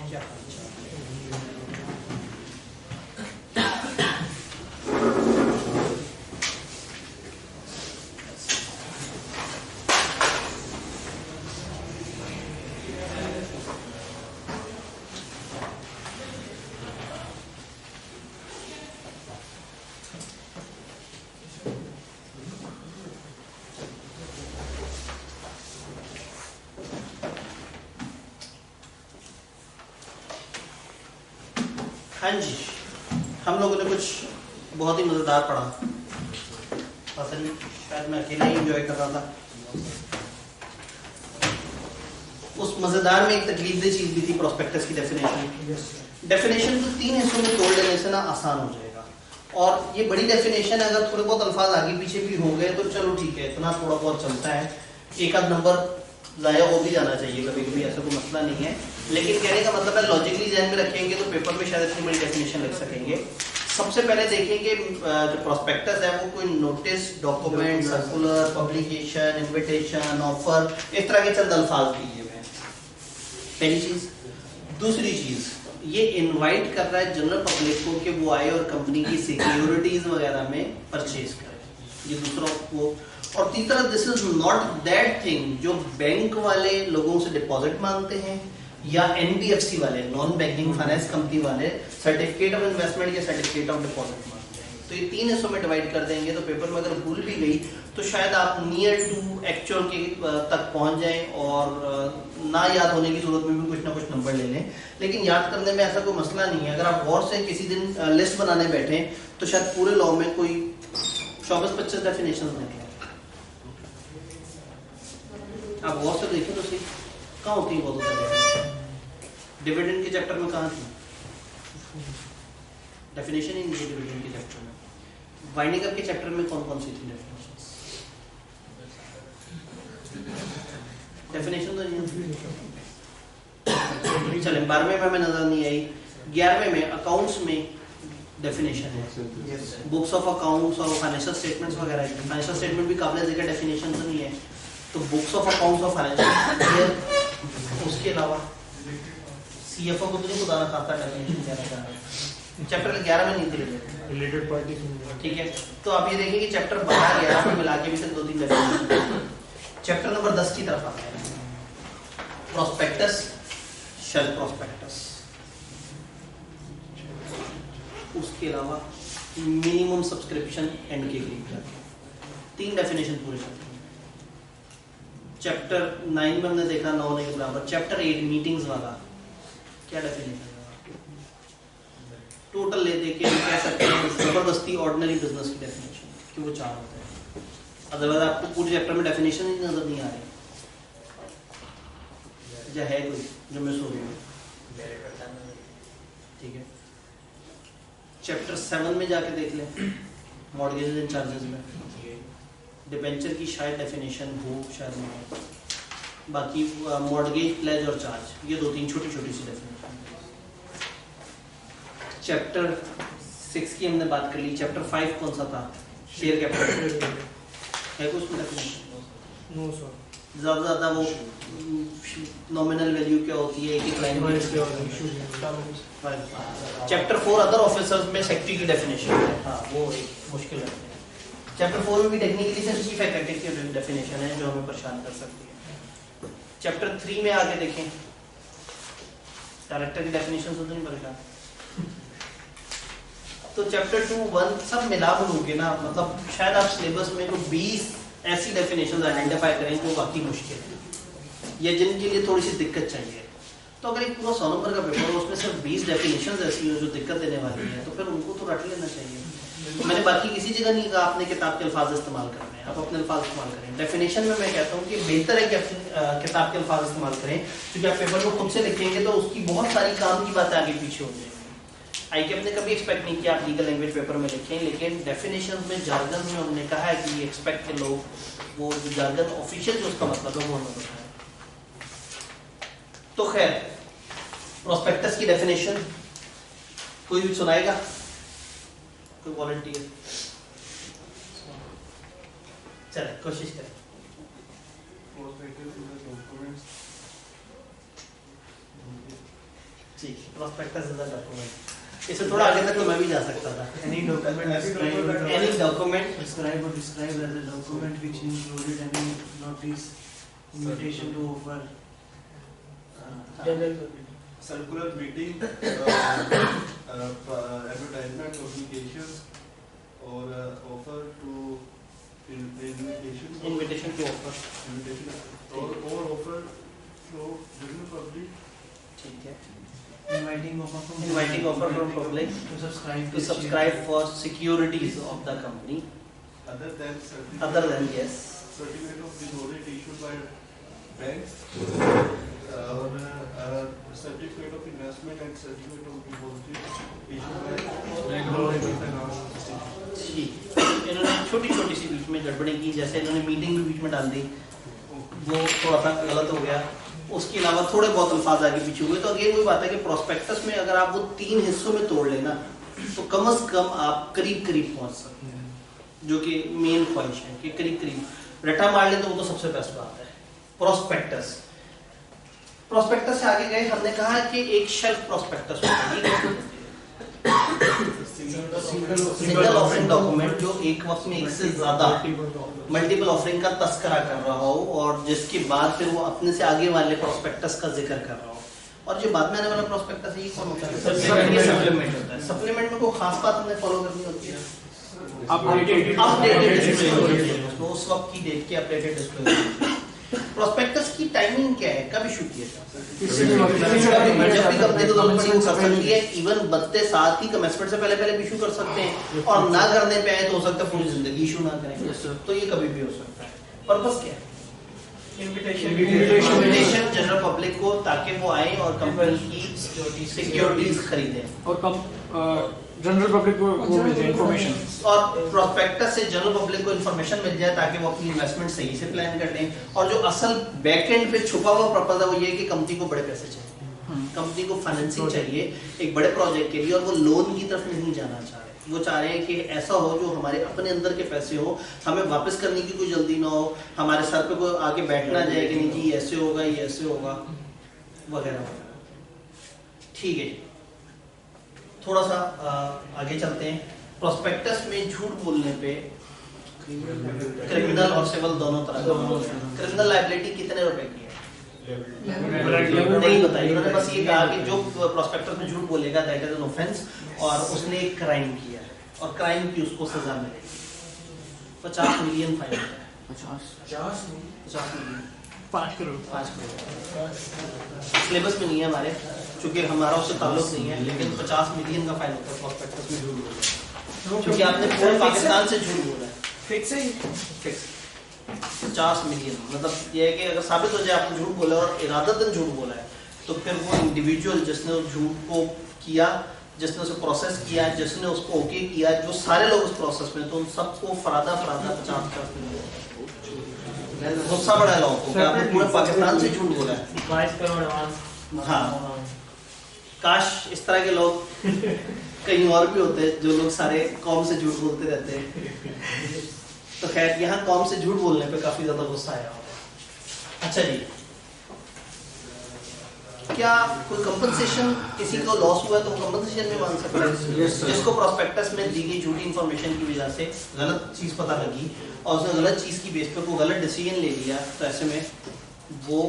क्या हाँ जी, हम लोगों ने कुछ बहुत ही मज़ेदार पढ़ा। पता नहीं, शायद मैं अकेला ही एंजॉय कर रहा था। उस मज़ेदार में एक तकलीफदेह चीज़ भी थी, प्रोस्पेक्टस की डेफिनेशन। डेफिनेशन को 3 हिस्सों में तोड़ देने से ना आसान हो जाएगा। और ये बड़ी डेफिनेशन है, अगर थोड़े बहुत अल्फाज आगे पीछे भी हो गए तो चलो ठीक है, इतना थोड़ा बहुत चलता है। एक आध नंबर ज़ाया हो भी जाना चाहिए कभी कभी, ऐसा कोई मसला नहीं है। लेकिन कहने का मतलब है लॉजिकली ध्यान में रखेंगे तो पेपर में शायद इतनी बड़ी डेफिनेशन लिख सकेंगे। सबसे पहले देखेंगे जो प्रोस्पेक्टस है वो कोई notice, document, circular, publication, invitation, offer, इस तरह के चंद अल्फाज दिए हुए हैं, पहली चीज। दूसरी चीज, ये इनवाइट कर रहा है जनरल पब्लिक को कि वो आए और कंपनी की सिक्योरिटीज वगैरह में परचेज करे, ये दूसरा वो। और तीसरा, this is not that thing जो बैंक वाले लोगों से डिपॉजिट मांगते हैं या एनबीएफसी वाले, नॉन बैंकिंग फाइनेंस कंपनी वाले सर्टिफिकेट ऑफ इन्वेस्टमेंट या सर्टिफिकेट ऑफ डिपॉजिट मांगते हैं। तो ये 3 हिस्सों में डिवाइड कर देंगे तो पेपर में अगर भूल भी गई तो शायद आप नियर टू एक्चुअल के तक पहुंच जाएं और ना याद होने की सूरत में भी कुछ ना कुछ नंबर ले लें। लेकिन याद करने में ऐसा कोई मसला नहीं है। अगर आप गौर से किसी दिन लिस्ट बनाने बैठे तो शायद पूरे लॉ में कोई 24-25 डेफिनेशन निकले। आप गौर से देखें तो सही, कहाँ होती है बहुत ज़्यादा। डिविडेंड के चैप्टर में कहाँ थी डेफिनेशन ही नहीं है। डिविडेंड के चैप्टर में, वाइंडिंग अप के चैप्टर में कौन कौन सी थी डेफिनेशन तो नहीं। चले 12वें में हमें नजर नहीं आई। 11वें में अकाउंट्स में डेफिनेशन है, बुक्स ऑफ अकाउंट्स और फाइनेंशियल स्टेटमेंट्स वगैरह। फाइनेंशियल स्टेटमेंट भी काबिल जिक्र डेफिनेशन तो नहीं है, तो बुक्स ऑफ अकाउंट्स और फाइनेंशियल। उसके अलावा सीएफओ को तो नहीं खुदा ना खाता डेफिनेशन क्या रहता है। चैप्टर 11 में नहीं थी रिलेटेड पार्टी, ठीक है। तो आप ये देखिए कि चैप्टर 12-11 में मिला के भी सिर्फ 2-3 डेफिनेशन। चैप्टर नंबर 10 की तरफ आते हैं, प्रोस्पेक्टस, शेल प्रोस्पेक्टस। उसके अलावा मिनिमम सब्सक्रिप्शन एंड के लिए 3 डेफिनेशन पूरे चैप्टर। चैप्टर 9 में हमने देखा 9 के बराबर। चैप्टर 8 मीटिंग्स वाला, क्या डेफिनेशन है टोटल ले दे के कह सकते हैं जबरदस्ती ऑर्डिनरी बिजनेस की डेफिनेशन कि वो 4 होते हैं। अदरवाइज आपको पूरे चैप्टर में डेफिनेशन ही नजर नहीं आ रही। या है कोई जो मैं सो रही हूँ, ठीक है। चैप्टर 7 में जाके देख लें, मॉर्गेजेस एंड चार्जेस में डिबेंचर की शायद डेफिनेशन हो, शायद नहीं। बाकी मॉर्गेज, प्लेज और चार्ज, ये 2-3 छोटी छोटी सी डेफिनेशन। चैप्टर 6 की हमने बात कर ली। चैप्टर 5 कौन सा था? शेयर कैपिटल है कुछ डेफिनेशन? No sir. ज़्यादा वो नॉमिनल वैल्यू क्या होती है, एक लाइन में। चैप्टर 4 अदर ऑफिसर्स में सेक्रेटरी की डेफिनेशन है, हाँ वो एक मुश्किल है। चैप्टर 4 में भी टेक्निकली सिर्फ चीफ एग्जीक्यूटिव की डेफिनेशन है जो हमें परेशान कर सकती है। चैप्टर 3 में आगे देखें, डायरेक्टर की डेफिनेशन से तो नहीं परेशान। तो चैप्टर 2-1 सब मिला मिलूंगे ना, मतलब शायद आप सिलेबस में कोई 20 ऐसी डेफिनेशंस आइडेंटिफाई करें जो बाकी मुश्किल है या जिनके लिए थोड़ी सी दिक्कत चाहिए। तो अगर एक पूरा 100 नंबर का पेपर हो उसमें सिर्फ 20 डेफिनेशंस ऐसी हो जो दिक्कत देने वाली है तो फिर उनको तो रट लेना चाहिए। मैंने बाकी किसी जगह नहीं कहा आपने किताब के अल्फाज इस्तेमाल करने हैं, आप अपने अल्फाज इस्तेमाल करें। डेफिनेशन में मैं कहता हूँ कि बेहतर है कि अपनी किताब के अल्फाज इस्तेमाल करें, क्योंकि आप पेपर को खुद से लिखेंगे तो उसकी बहुत सारी काम की बातें आगे पीछे हो जाएंगी। आईकेएफ ने कभी एक्सपेक्ट नहीं किया आप लीगल लैंग्वेज पेपर में लिखें, लेकिन डेफिनेशन में जार्गन में उन्होंने कहा है कि ये एक्सपेक्ट के लोग वो जो जार्गन ऑफिशियल जो उसका मतलब है वो हमें बताएं। तो खैर प्रोस्पेक्टस की डेफिनेशन कोई भी सुनाएगा? कोई वॉलंटियर? चले कोशिश करें। जी, prospectus is a document. इससे थोड़ा आगे तक तो मैं भी जा सकता था. Any document describe or describe as a document which included any notice, invitation to offer. Circular meeting, advertisement, communications, or offer to invitation to offer. or offer to general public. ठीक है. Inviting offer from public to subscribe for securities of the company. Other than yes. certificate of deposit issued by banks, or certificate of investment and certificate of deposit issued by finance. इन्होंने छोटी छोटी सी बीच में गड़बड़ी की, जैसे इन्होंने meeting भी बीच में डाल दी, वो थोड़ा सा गलत हो गया. उसके अलावा थोड़े बहुत अल्फाज आगे पीछे हुए. तो अगेन वही बात है कि प्रोस्पेक्टस में अगर आप वो 3 हिस्सों में तोड़ लेना तो कम से कम आप करीब करीब पहुंच सकते हैं, जो कि मेन ख्वाहिश है कि करीब करीब. रटा मार ले तो वो तो सबसे बेस्ट बात है. प्रोस्पेक्टस से आगे गए, हमने कहा कि एक शेल्फ प्रोस्पेक्टस होता है, सिंगल ऑफरिंग डॉक्यूमेंट जो एक वक्त में एक से ज्यादा मल्टीपल ऑफरिंग का तस्करा कर रहा हो और जिसके बाद फिर वो अपने से आगे वाले प्रोस्पेक्टस का जिक्र कर रहा हो. और जो बाद में आने वाला प्रोस्पेक्टस है ये कौन होता है? सप्लीमेंट होता है. सप्लीमेंट में कोई खास बात हमने फॉलो करनी होती है. अपडेटेड उस वक्त की डेट की अपडेटेड डिस्प्ले. प्रोस्पेक्टस की टाइमिंग क्या है, कब इशू किया था? जब भी कंपनी को जरूरत पड़ी वो कर सकती है. इवन बनते साथ ही कमेंसमेंट से पहले भी इशू कर सकते हैं, और ना करने पे आए तो हो सकता है पूरी जिंदगी इशू ना करें. तो ये कभी भी हो सकता है. पर्पस क्या है? इन्विटेशन जनरल पब्लिक को, ताकि वो आए और कंपनी की सिक्योरिटीज खरीदें और जनरल पब्लिक को मिल जाए इंफॉर्मेशन. और प्रोस्पेक्टस से जनरल पब्लिक को इंफॉर्मेशन मिल जाए ताकि वो अपनी इन्वेस्टमेंट सही से प्लान कर लें. और जो असल बैकएंड पे छुपा हुआ पर्पस है वो ये है कि कंपनी को बड़े पैसे चाहिए, कंपनी को फाइनेंसिंग चाहिए एक बड़े प्रोजेक्ट के लिए, और वो लोन की तरफ नहीं जाना चाह रहे. वो चाह रहे हैं कि ऐसा हो जो हमारे अपने अंदर के पैसे हो, हमें वापस करने की कोई जल्दी ना हो, हमारे सर पे कोई आके बैठना जाए कि नहीं जी ये ऐसे होगा वगैरह. ठीक है, थोड़ा सा आगे चलते हैं. प्रोस्पेक्टस में झूठ बोलने पे क्रिमिनल और सिविल दोनों तरह का. क्रिमिनल लायबिलिटी कितने रुपए की है नहीं बताई. उन्होंने बस ये कहा कि जो प्रोस्पेक्टस में झूठ बोलेगा दैट इज एन ऑफेंस, और उसने एक क्राइम किया है और क्राइम की उसको सजा मिलेगी. 50 मिलियन फाइन होता है. 50 मिलियन 5 करोड़. सिलेबस में नहीं है हमारे, क्योंकि हमारा उससे ताल्लुक नहीं है, लेकिन 50 मिलियन का फाइन होता है प्रोस्पेक्टस में झूठ बोलने, क्योंकि आपने पूरे पाकिस्तान से झूठ बोला है. Fix 50 million. मतलब ये है कि अगर साबित हो जाए आपने झूठ बोला और इरादतन झूठ बोला है, तो फिर वो इंडिविजुअल जिसने उस झूठ को किया, जिसने उसे प्रोसेस किया, जिसने उसको ओके किया, जो सारे लोग उस प्रोसेस में, तो उन सबको फरादा 50 मिलियन. गुस्सा बड़ा है लोगों को कि आपने पूरे पाकिस्तान से झूठ बोला है. 22 करोड़ एडवांस. हाँ, काश इस तरह के लोग कहीं और भी होते जो लोग सारे कौम से झूठ बोलते रहते हैं. तो खैर यहाँ कौम से झूठ बोलने पे काफी ज्यादा गुस्सा आया होगा. अच्छा जी, क्या कोई कंपनसेशन किसी को लॉस हुआ है तो वो कंपनसेशन में मांग सकता है? जिसको प्रोस्पेक्टस में दी गई झूठी इंफॉर्मेशन की वजह से गलत चीज पता लगी और उसने गलत चीज की बेस पे कोई गलत डिसीजन ले लिया, तो ऐसे में वो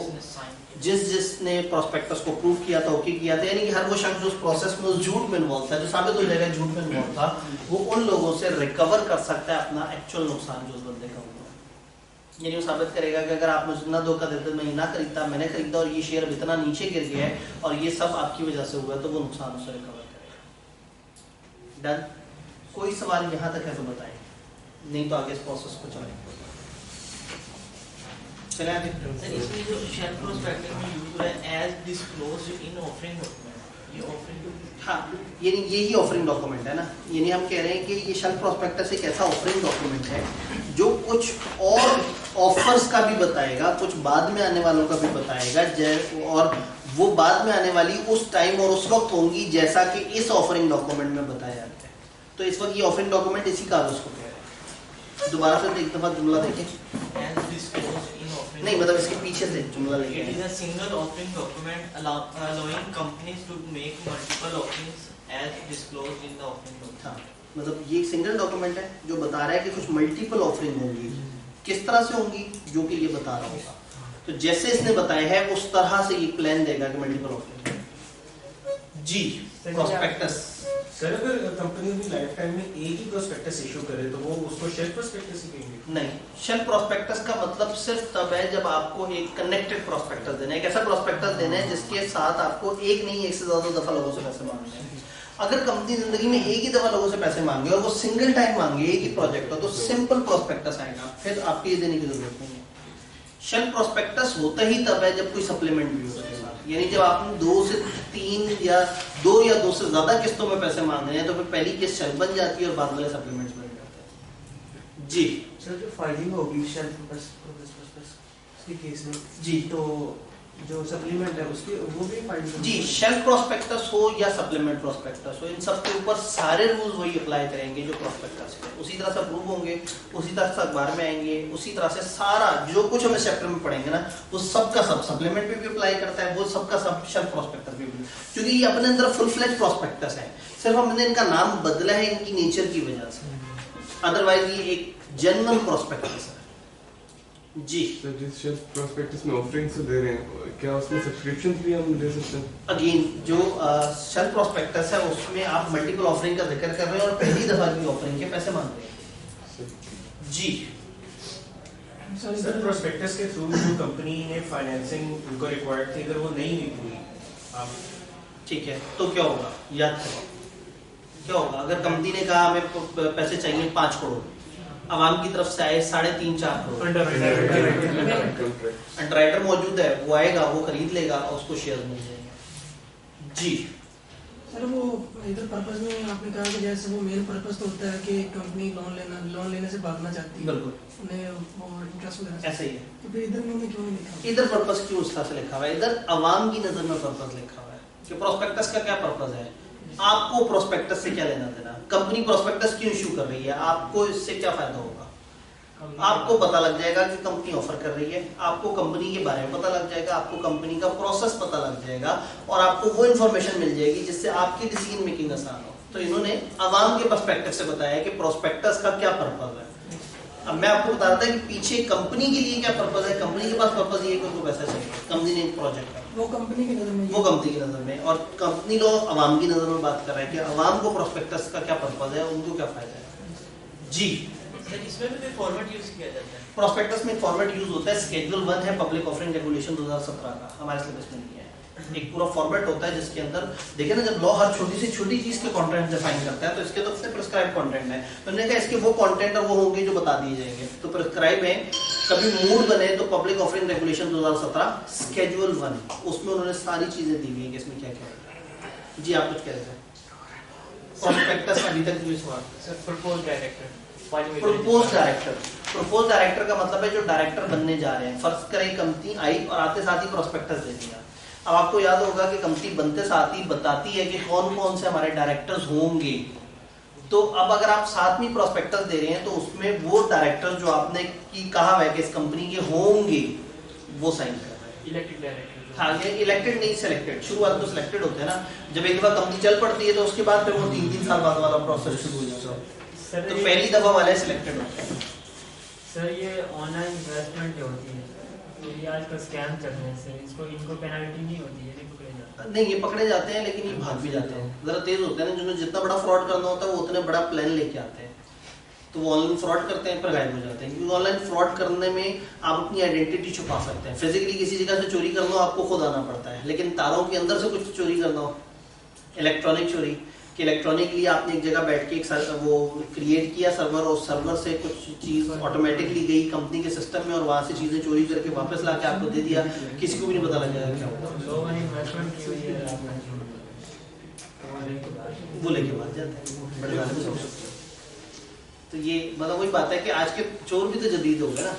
जिसने प्रोस्पेक्टस को प्रूव किया था, ओके किया था, यानी कि हर वो शख्स जो उस प्रोसेस में उस झूठ में इन्वॉल्व था, जो साबित हो जाएगा झूठ में इन्वॉल्व था, वो उन लोगों से रिकवर कर सकता है अपना एक्चुअल नुकसान जो उस बंदे का हुआ. यानी वो साबित करेगा कि अगर आप मुझे ना धोखा देते, मैं ना खरीदता, मैंने खरीदा और ये शेयर अब इतना नीचे गिर गया है और ये सब आपकी वजह से हुआ है, तो वो नुकसान उसे रिकवर करेगा. डन. कोई सवाल यहाँ तक है तो बताएं, नहीं तो आगे इस प्रोसेस को चलें. चले आगे. इसमें जो शेयर प्रोस्पेक्टस में यूज हुआ है as disclosed in offering document, ये ऑफरिंग. हाँ, यही ऑफरिंग डॉक्यूमेंट है ना. यानी हम कह रहे हैं कि ये शेल्फ प्रोस्पेक्टस एक ऐसा ऑफरिंग डॉक्यूमेंट है जो कुछ और ऑफर्स का भी बताएगा, कुछ बाद में आने वालों का भी बताएगा, और वो बाद में आने वाली उस टाइम और उस वक्त होंगी जैसा कि इस ऑफरिंग डॉक्यूमेंट में बताया जाता है. तो इस वक्त ये ऑफरिंग डॉक्यूमेंट इसी कागज को कह रहे हैं. दोबारा से एक दफा जुमला देखें। as disclosed in offering नहीं मतलब इसके पीछे से जुमला it लेके is a single offering document allowing companies to make multiple offerings as disclosed in the offering document. हाँ, मतलब ये एक सिंगल डॉक्यूमेंट है जो बता रहा है कि कुछ मल्टीपल ऑफरिंग होंगी। किस तरह से होंगी, जो कि ये बता रहा होगा। तो जैसे इसने बताया है उस तरह से ये प्लान देगा कि मल्टीपल ऑफरिंग। जी, प्रोस्पेक्टस। सर अगर कंपनी अपनी लाइफ टाइम में एक ही प्रोस्पेक्टस इशू करे तो वो उसको शेयर प्रोस्पेक्टस ही कहेंगे? नहीं, शेल प्रोस्पेक्टस का मतलब सिर्फ तब है जब आपको एक कनेक्टेड प्रोस्पेक्टस देना है, एक ऐसा प्रोस्पेक्टस देना है जिसके साथ आपको एक नहीं एक से ज्यादा दफा लोगों से पैसे मांगने हैं। अगर कंपनी जिंदगी में एक ही दफा लोगों से पैसे मांगे और वो सिंगल टाइम मांगे एक ही प्रोजेक्ट हो तो सिंपल प्रोस्पेक्टस आएगा, फिर आपको ये देने की जरूरत नहीं है। शेल प्रोस्पेक्टस होता ही तब है जब कोई सप्लीमेंट भी हो उसके साथ, यानी जब आपने 2 से 3 या 2 या 2 से ज्यादा किस्तों में पैसे मांग रहे हैं तो फिर पहली किस्त शेल बन जाती है और बाद वाले सप्लीमेंट्स बन जाते हैं। जी सर जो फाइलिंग होगी शेल प्रोस्पेक्टस के केस में जी, तो जो सप्लीमेंट है उसकी वो भी फाइलिंग जी शेल प्रोस्पेक्टस हो या सप्लीमेंट प्रोस्पेक्टस हो, इन सब के ऊपर सारे रूल्स वही अप्लाई करेंगे जो प्रोस्पेक्टस है, उसी तरह से अप्रूव होंगे, उसी तरह से अखबार में आएंगे, उसी तरह से सारा जो कुछ हम इस चैप्टर में पढ़ेंगे ना वो सबका सब सप्लीमेंट पे भी अप्लाई करता है, वो सबका सब शेल प्रोस्पेक्टस पे भी, क्योंकि ये अपने अंदर फुल फ्लेज प्रोस्पेक्टस है, सिर्फ हमने इनका नाम बदला है इनकी नेचर की वजह से, अदरवाइज ये एक जनरल प्रोस्पेक्टस है। जी सर जिस शेल प्रोस्पेक्टस में ऑफरिंग्स दे रहे हैं क्या उसमें सब्सक्रिप्शन भी हम दे सकते हैं? अगेन जो शेल प्रोस्पेक्टस है उसमें आप मल्टीपल ऑफरिंग का जिक्र कर रहे हैं और पहली दफा की ऑफरिंग के पैसे मांग रहे हैं। जी सर प्रोस्पेक्टस के थ्रू जो कंपनी ने फाइनेंसिंग उनको रिक्वायर्ड थी अगर वो नहीं हुई आप ठीक है तो क्या होगा, याद करो क्या होगा। अगर कंपनी ने कहा हमें पैसे चाहिए 5 करोड़, आवाम की तरफ से आए 3.5-4 करोड़, अंडरराइटर मौजूद है, वो आएगा, वो खरीद लेगा और उसको शेयर मिल जाएंगे। जी सर वो इधर पर्पस में आपने कहा कि जैसे वो मेन पर्पस तो होता है कि कंपनी लोन लेने से भागना चाहती है, बिल्कुल उन्हें वो इंटरेस्ट वगैरह ऐसा ही है। तो फिर इधर उन्होंने क्यों नहीं लिखा? इधर पर्पस क्यों उस तरह से लिखा हुआ है, इधर आवाम की नजर में पर्पस लिखा हुआ है कि प्रोस्पेक्टस का क्या पर्पस है, आपको प्रोस्पेक्टस से क्या लेना देना, कंपनी प्रोस्पेक्टस क्यों इशू कर रही है, आपको इससे क्या फायदा होगा, आपको पता लग जाएगा कि कंपनी ऑफर कर रही है, आपको कंपनी के बारे में पता लग जाएगा, आपको कंपनी का प्रोसेस पता लग जाएगा और आपको वो इन्फॉर्मेशन मिल जाएगी जिससे आपकी डिसीजन मेकिंग आसान हो। तो इन्होंने आवाम के पर्सपेक्टिव से बताया कि प्रोस्पेक्टस का क्या पर्पस है। अब मैं आपको बता रहा था कि पीछे कंपनी के लिए क्या पर्पस है, कंपनी के पास पर्पस ये है कि उनको पैसा चाहिए, कंपनी ने एक प्रोजेक्ट है, वो कंपनी की नज़र में, वो कंपनी की नज़र में, और कंपनी लोग आवाम की नज़र में बात कर रहा है कि आवाम को प्रोस्पेक्टस का क्या पर्पस है, उनको क्या फायदा है। जी सर इसमें भी कोई फॉर्मेट यूज किया जाता है? प्रोस्पेक्टस में फॉर्मेट यूज होता है, शेड्यूल 1 है पब्लिक ऑफरिंग रेगुलेशन 2017 का, हमारे सिलेबस में नहीं है। एक पूरा फॉर्मेट होता है जिसके अंदर देखिए ना, जब लॉ हर छोटी से छोटी चीज के कंटेंट डिफाइन करता है तो इसके तो प्रिस्क्राइब कंटेंट है, तो हमने कहा इसके वो कंटेंट और वो होंगे जो बता दिए जाएंगे। तो प्रिस्क्राइब है, कभी मूड बने तो पब्लिक ऑफरिंग रेगुलेशन 2017 शेड्यूल 1, उसमें उन्होंने सारी चीजें दी हुई है कि इसमें क्या क्या है। जी आप कुछ कह रहे थे? प्रोस्पेक्टस अभी तक जो सवाल sir propose director, propose director, propose director का मतलब है जो डायरेक्टर बनने जा रहे हैं। फर्ज करें कंपनी आई और आते साथ ही प्रोस्पेक्टस दे दिया। अब आपको याद होगा कि कंपनी बनते साथ ही बताती है कि कौन कौन से हमारे डायरेक्टर्स होंगे, तो अब अगर आप साथ में प्रोस्पेक्टस दे रहे हैं तो उसमें वो डायरेक्टर जो आपने की कहा है कि इस कंपनी के होंगे वो साइन कर रहे हैं। इलेक्टेड डायरेक्टर, हाँ ये इलेक्टेड नहीं सिलेक्टेड, शुरुआत में सिलेक्टेड होते हैं ना, जब एक दफा कंपनी चल पड़ती है तो उसके बाद फिर वो 3-3 साल बाद वाला प्रोसेस शुरू हो जाता है, तो पहली दफा वाले सिलेक्टेड होते हैं। सर ये ऑनलाइन इन्वेस्टमेंट जो होती है तो ये आजकल स्कैम चल रहे हैं सर, इसको इनको पेनल्टी नहीं होती है, नहीं पकड़े जाते? नहीं ये पकड़े जाते हैं लेकिन ये भाग भी जाते हैं, जरा तेज होते हैं ना, जिन्हें जितना बड़ा फ्रॉड करना होता है वो उतने बड़ा प्लान लेके आते हैं, तो वो ऑनलाइन फ्रॉड करते हैं पर गायब हो जाते हैं। क्योंकि ऑनलाइन फ्रॉड करने में आप अपनी आइडेंटिटी छुपा सकते हैं, फिजिकली किसी जगह से चोरी करना हो आपको खुद आना पड़ता है, लेकिन तारों के अंदर से कुछ चोरी करना हो, इलेक्ट्रॉनिक चोरी कि इलेक्ट्रॉनिकली आपने एक जगह बैठ के एक वो क्रिएट किया सर्वर और सर्वर से कुछ चीज़ ऑटोमेटिकली गई कंपनी के सिस्टम में और वहाँ से चीज़ें चोरी करके वापस ला के आपको दे दिया, किसी को भी नहीं पता लग जाएगा क्या होगा, इन्वेस्टमेंट की हुई है वो लेके भाग जाते हैं बड़े आदमी समझ सकते हैं। तो ये मतलब वही बात है कि आज के चोर भी तो जदीद हो गए ना,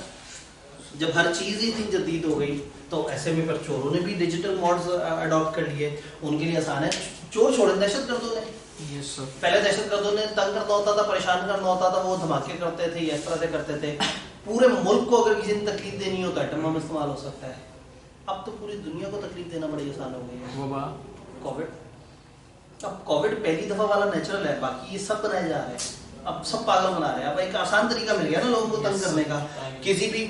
जब हर चीज़ ही इतनी जदीद हो गई तो ऐसे में फिर चोरों ने भी डिजिटल मोड्स अडॉप्ट कर लिए, उनके लिए आसान है। चोर छोड़े, दहशतगर्दों ने, Yes sir. पहले दहशतगर्दों ने तंग करना होता था, परेशान करना होता था, वो धमाके करते थे, इस तरह से करते थे। पूरे मुल्क को अगर किसी ने तकलीफ देनी हो तो एटम बम इस्तेमाल हो सकता है। अब तो पूरी दुनिया को तकलीफ देना बड़ी आसान हो गई है। वबा। कोविड, अब कोविड पहली दफा वाला नेचुरल है, बाकी ये सब बनाए जा रहे हैं, अब सब पागल बना रहे हैं। अब एक आसान तरीका मिल गया ना लोगों को तंग करने का। किसी भी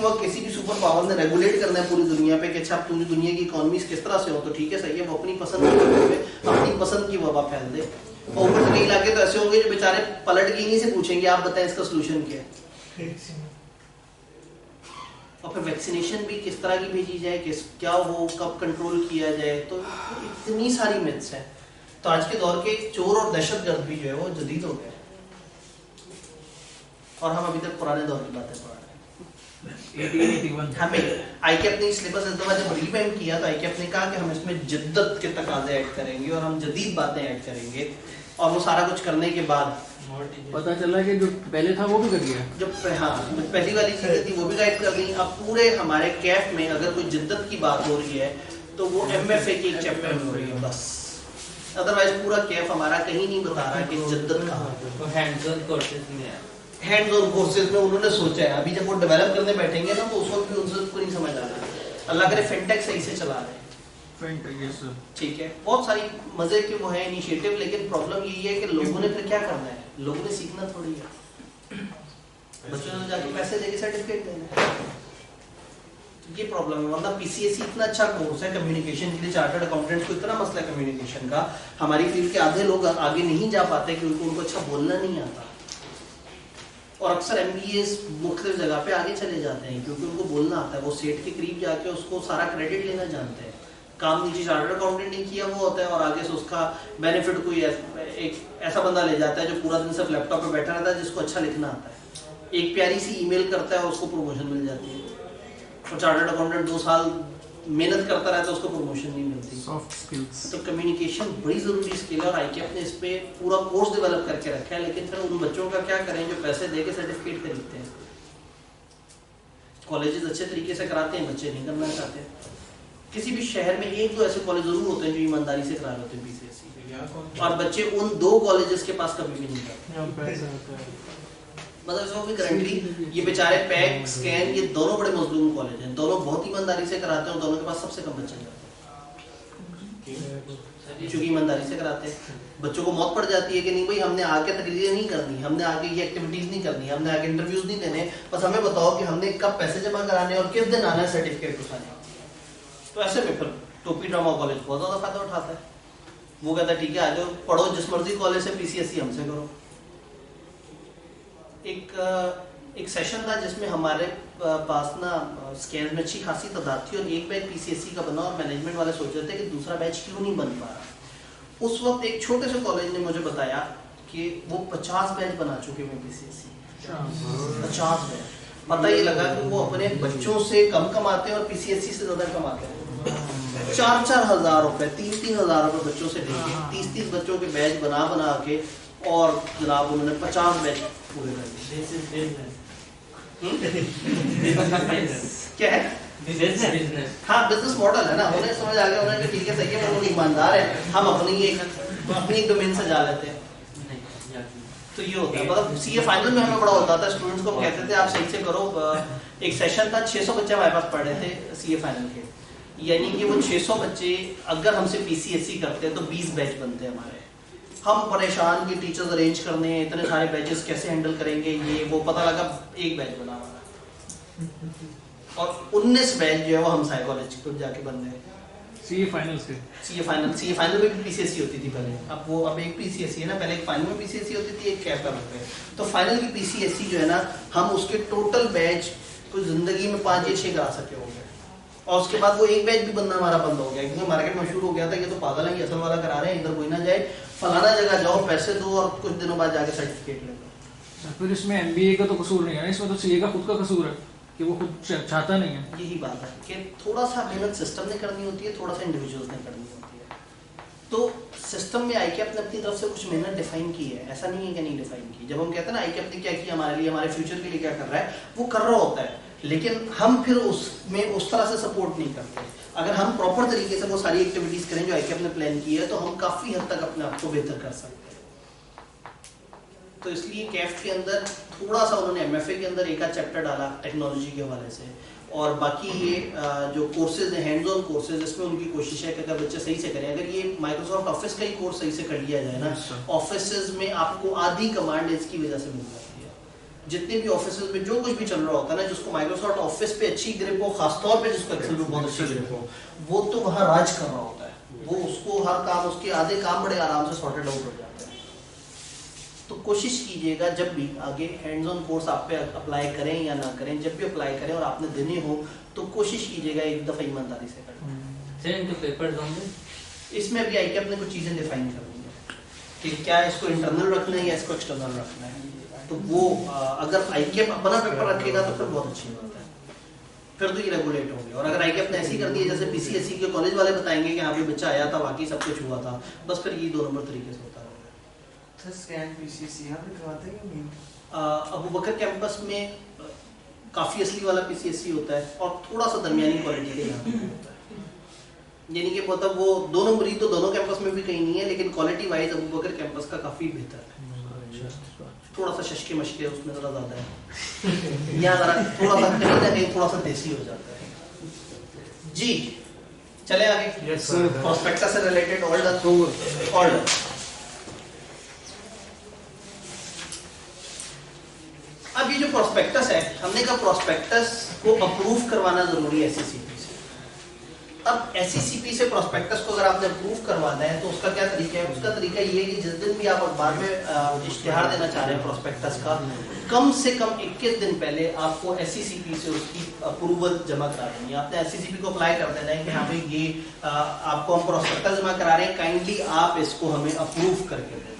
वक्त किसी भी सुपर पावर ने रेगुलेट करना है पूरी दुनिया पे कि अच्छा पूरी दुनिया की इकोनॉमीज किस तरह से हो, तो ठीक है सही है, वो अपनी पसंद की अपनी पसंद की वबा फैल दे। और ऊपर से कई इलाके तो ऐसे होंगे जो बेचारे पलट के इन्हीं से पूछेंगे आप बताएं इसका सोल्यूशन क्या है। और फिर वैक्सीनेशन भी किस तरह की भेजी जाए, क्या हो, कब कंट्रोल किया जाए, तो इतनी सारी मिथ्स हैं। तो आज के दौर के चोर और दहशतगर्द भी जो है वो जदीद हो गए और हम अभी तक पुराने दौर की बातें पढ़ रहे हैं। 1881 हमें आईकेएफ ने सिलेबस इस दफा जब रिवैम्प किया तो आईकेएफ ने कहा कि हम इसमें जिद्दत के तकाजे ऐड करेंगे और हम जदीद बातें ऐड करेंगे। और वो सारा कुछ करने के बाद पता चला कि जो पहले था वो भी कर गया। जो पहली वाली चीजें थी वो भी गाइड कर दी। अब पूरे हमारे कैफ में अगर कोई जिद्दत की बात हो रही है तो वो एमएफए की एक चैप्टर में हो रही है बस, अदरवाइज पूरा कैफ हमारा कहीं नहीं बता रहा कि जिद्दत कहाँ है। तो हैंड्स ऑन कोर्सेज में है, हैंड्स ऑन कोर्सेज में उन्होंने सोचा है, अभी जब वो डेवलप करने बैठेंगे ना तो उस वक्त भी उनसे नहीं समझ आ रहा। अल्लाह करे फिनटेक सही से चला रहे हैं, ठीक है, बहुत सारी मजे के वो है इनिशिएटिव, लेकिन प्रॉब्लम यही है कि लोगों ने फिर क्या करना है, लोगों ने सीखना थोड़ी है, बच्चों ने जाके पैसे देके सर्टिफिकेट देना है, ये प्रॉब्लम है। वरना पीसीएसई इतना अच्छा कोर्स है कम्युनिकेशन के लिए, चार्टर्ड अकाउंटेंट्स को इतना मसला है कम्युनिकेशन का, हमारी फील्ड के आधे लोग आगे नहीं जा पाते क्योंकि उनको अच्छा बोलना नहीं आता। और अक्सर एमबीएस मुख्तलिफ जगह पे आगे चले जाते हैं क्योंकि उनको बोलना आता है, वो सेट के करीब जाके उसको सारा क्रेडिट लेना जानते हैं। काम नीचे चार्टर्ड अकाउंटेंट ने किया वो होता है और आगे से उसका बेनिफिट कोई एक ऐसा बंदा ले जाता है जो पूरा दिन सिर्फ लैपटॉप पे बैठा रहता है, जिसको अच्छा लिखना आता है, एक प्यारी सी ईमेल करता है और उसको प्रमोशन मिल जाती है। और चार्टर्ड अकाउंटेंट 2 साल मेहनत करता रहता है, उसको प्रमोशन नहीं मिलती। सॉफ्ट स्किल्स, तो कम्युनिकेशन बड़ी ज़रूरी स्किल है और आईकेएफ ने इस पे पूरा कोर्स डेवलप करके रखा है। लेकिन फिर उन बच्चों का क्या करें जो पैसे दे के सर्टिफिकेट खरीदते हैं। कॉलेजेस अच्छे तरीके से कराते हैं, बच्चे नहीं करना चाहते। किसी भी शहर में 1-2 ऐसे कॉलेज जरूर होते हैं जो ईमानदारी से करा रहे होते हैं पीसीएसई, और बच्चे उन 2 कॉलेजेस के पास कभी भी नहीं जाते। मतलब इसमें भी गारंटी, ये बेचारे पैक स्कैन ये दोनों बड़े मजलूम कॉलेज हैं, दोनों बहुत ईमानदारी से कराते हैं और दोनों के पास सबसे कम बच्चे जाते हैं क्योंकि ईमानदारी से कराते हैं। बच्चों को मौत पड़ जाती है कि नहीं भाई हमने आके तकरीरें नहीं करनी, हमने आगे ये एक्टिविटीज नहीं करनी, हमने आगे इंटरव्यूज नहीं देने, बस हमें बताओ कि हमने कब पैसे जमा कराने और किस दिन आना है सर्टिफिकेट उठाने। तो ऐसे में फिर टोपी ड्रामा कॉलेज बहुत ज्यादा फायदा उठाता है। वो कहता है ठीक है आ जाओ पढ़ो जिस मर्जी कॉलेज से, पीसीएसई हमसे करो। एक सेशन था जिसमें हमारे पास ना स्कैन में अच्छी खासी तादाद थी और एक बैच पीसीएसई का बना और मैनेजमेंट वाले सोच रहे थे कि दूसरा बैच क्यों नहीं बन पा रहा। उस वक्त एक छोटे से कॉलेज ने मुझे बताया कि वो 50 बैच बना चुके हैं पीसीएसई, 50 बैच। पता ये लगा कि वो अपने बच्चों से कम कमाते हैं और पीसीएसई से ज्यादा कमाते हैं। 4-4 हज़ार रुपए, 3-3 हज़ार रुपए बच्चों से लेके 30-30 बच्चों के बैच बना के और जनाब उन्होंने 50 बैच पूरे कर दिए। क्या है बिजनेस, हाँ बिजनेस मॉडल है ना, उन्हें समझ आ गया उन्हें ठीक है सही है, वो ईमानदार है, हम अपनी डोमेन सजा लेते हैं। तो ये होता है, मतलब सीए फाइनल में हमें बड़ा होता था, स्टूडेंट्स को हम कहते थे आप सही से करो। एक सेशन था 600 बच्चे हमारे पास पढ़ रहे थे सीए फाइनल के, यानी कि वो 600 बच्चे अगर हमसे पीसीएसई करते हैं तो 20 बैच बनते हैं हमारे। हम परेशान कि टीचर्स अरेंज करने हैं, इतने सारे बैचेस कैसे हैंडल करेंगे, ये वो, पता लगा एक बैच बना हमारा और 19 बैच जो है वो हम साइकोलॉजी को जाके बन गए। सीए फाइनल से सीए फाइनल में भी पीसीएसई होती थी पहले, अब एक पीसीएसई है ना, पहले एक फाइनल में पीसीएसई होती थी, एक कैप पे। तो फाइनल की पीसीएसई जो है ना, हम उसके टोटल बैच को जिंदगी में 5 या 6 करा सके होंगे और उसके बाद वो एक बैच भी बनना हमारा बंद हो गया क्योंकि मार्केट में मशहूर हो गया था कि तो पागल है, ये असल वाला करा रहे हैं, इधर कोई ना जाए, फलाना जगह जाओ, पैसे दो और कुछ दिनों बाद जाके सर्टिफिकेट ले लो। फिर इसमें एमबीए का तो कसूर नहीं है, इसमें तो सीए का खुद का कसूर है कि वो खुद चाहता नहीं है। यही बात है कि थोड़ा सा मेहनत सिस्टम ने करनी होती है, थोड़ा सा इंडिविजुअल्स ने करनी होती है। तो सिस्टम में आईकेएफ ने अपनी तरफ से कुछ मेहनत डिफाइन की है, ऐसा नहीं है कि नहीं डिफाइन की। जब हम कहते हैं ना आईकेएफ ने क्या किया हमारे लिए, हमारे फ्यूचर के लिए क्या कर रहा है, वो कर रहा होता है, लेकिन हम फिर उसमें उस तरह से सपोर्ट नहीं करते। अगर हम प्रॉपर तरीके से वो सारी एक्टिविटीज करें जो आईकेएफ ने प्लान की है, तो हम काफी हद तक अपने आप को बेहतर कर सकते हैं। तो इसलिए कैफ के अंदर थोड़ा सा उन्होंने एमएफए के अंदर एक आध चैप्टर डाला टेक्नोलॉजी के हवाले से, और बाकी ये जो कोर्सेज हैं हैंड्स ऑन कोर्सेज, इसमें उनकी कोशिश है कि अगर बच्चे सही से करें, अगर ये माइक्रोसॉफ्ट ऑफिस का ही कोर्स सही से कर लिया जाए ना, ऑफिसेज में आपको आधी कमांड इसकी वजह से मिल जाती है। जितने भी ऑफिसेज में जो कुछ भी चल रहा होता है ना, जिसको माइक्रोसॉफ्ट ऑफिस पे अच्छी ग्रिप हो, खासतौर पे जिसको एक्सेल पे बहुत अच्छी ग्रिप हो, वो तो वहाँ राज कर रहा होता है। वो उसको हर काम, उसके आधे काम बड़े आराम से सॉर्टेड आउट हो जाते हैं। तो कोशिश कीजिएगा जब भी आगे हैंड्स ऑन कोर्स आप पे अप्लाई करें या ना करें, जब भी अप्लाई करें और आपने देने हो तो कोशिश कीजिएगा एक दफ़ा ईमानदारी से करें। सर इनके पेपर्स होंगे इसमें अभी आईकेएफ ने कुछ चीज़ें डिफाइन कर दी हैं कि क्या इसको इंटरनल रखना है या इसको एक्सटर्नल रखना है। तो वो अगर आईकेएफ अपना पेपर रखेगा तो फिर बहुत अच्छी बात है, फिर तो ये रेगुलेट होंगे। और अगर आईकेएफ ने ऐसी कर दी है जैसे पीसीएससी के कॉलेज वाले बताएंगे कि हाँ भी बच्चा आया था, बाकी सब कुछ हुआ था, बस फिर ये 2 नंबर तरीके से होता रहेगा। स्कैन पीसीसी यहाँ पे करवाते हैं कि नहीं? अबू बकर कैंपस में काफ़ी असली वाला पीसीएससी होता है और थोड़ा सा दरमियानी क्वालिटी का यहाँ पे होता है। यानी कि मतलब वो 2 नंबरी तो दोनों कैंपस में भी कहीं नहीं है, लेकिन क्वालिटी वाइज अबू बकर कैंपस का काफ़ी बेहतर है। थोड़ा सा शशके मशके उसमें ज़रा ज़्यादा है, यहाँ ज़रा थोड़ा सा कहीं ना कहीं थोड़ा सा देसी हो जाता है। जी चले आगे। प्रोस्पेक्टस से रिलेटेड ऑर्डर अब ये जो प्रोस्पेक्टस है, हमने कहा प्रोस्पेक्टस को अप्रूव करवाना जरूरी है एससीसीपी से। अब एससीसीपी से प्रोस्पेक्टस को अगर आपने अप्रूव करवाना है तो उसका क्या तरीका है? उसका तरीका ये है कि जिस दिन भी आप अखबार में इश्तिहार देना चाह रहे हैं प्रोस्पेक्टस का, कम से कम 21 दिन पहले आपको एससीसीपी से उसकी अप्रूवल जमा करा देनी है। आपने एससीसीपी को अप्लाई कर देना है कि हाँ भाई ये आपको हम प्रोस्पेक्टस जमा करा रहे हैं, काइंडली आप इसको हमें अप्रूव करके दें।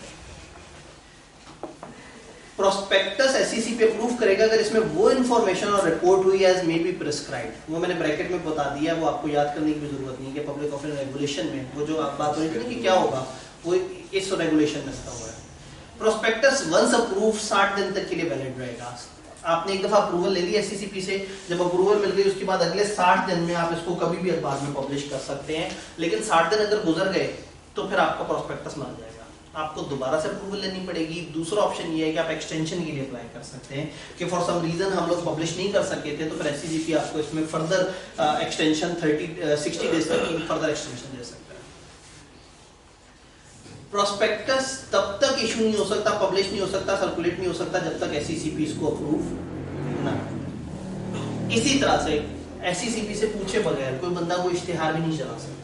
प्रोस्पेक्टस एससीसी पे अप्रूव करेगा अगर इसमें वो इन्फॉर्मेशन और रिपोर्ट हुई एज मे बी प्रिस्क्राइब्ड। वो मैंने ब्रैकेट में बता दिया, वो आपको याद करने की भी जरूरत नहीं कि पब्लिक ऑफिस रेगुलेशन में वो जो आप बात हो रही थी कि क्या होगा, वो इस रेगुलेशन में लिखा हुआ है। प्रोस्पेक्टस वंस अप्रूव 60 दिन तक के लिए वैलिड रहेगा। आपने एक दफा अप्रूवल ले ली एससीसीपी से, जब अप्रूवल मिल गई उसके बाद अगले 60 दिन में आप इसको कभी भी अखबार में पब्लिश कर सकते हैं। लेकिन 60 दिन अगर गुजर गए तो फिर आपका प्रोस्पेक्टस मार जाएगा, आपको दोबारा से अप्रूवल लेनी पड़ेगी। दूसरा ऑप्शन ये है कि आप एक्सटेंशन के लिए अप्लाई कर सकते हैं कि फॉर सम रीजन हम लोग पब्लिश नहीं कर सके थे, तो फिर एससीसीपी आपको इसमें फर्दर एक्सटेंशन 60 डेज तक की फर्दर एक्सटेंशन दे सकता है। प्रोस्पेक्टस तब तक इशू नहीं हो सकता, पब्लिश नहीं हो सकता, सर्कुलेट नहीं हो सकता जब तक एससीसीपी इसको अप्रूव ना। इसी तरह से एससीसीपी से पूछे बगैर कोई बंदा कोई इश्तिहार भी नहीं चला सकता,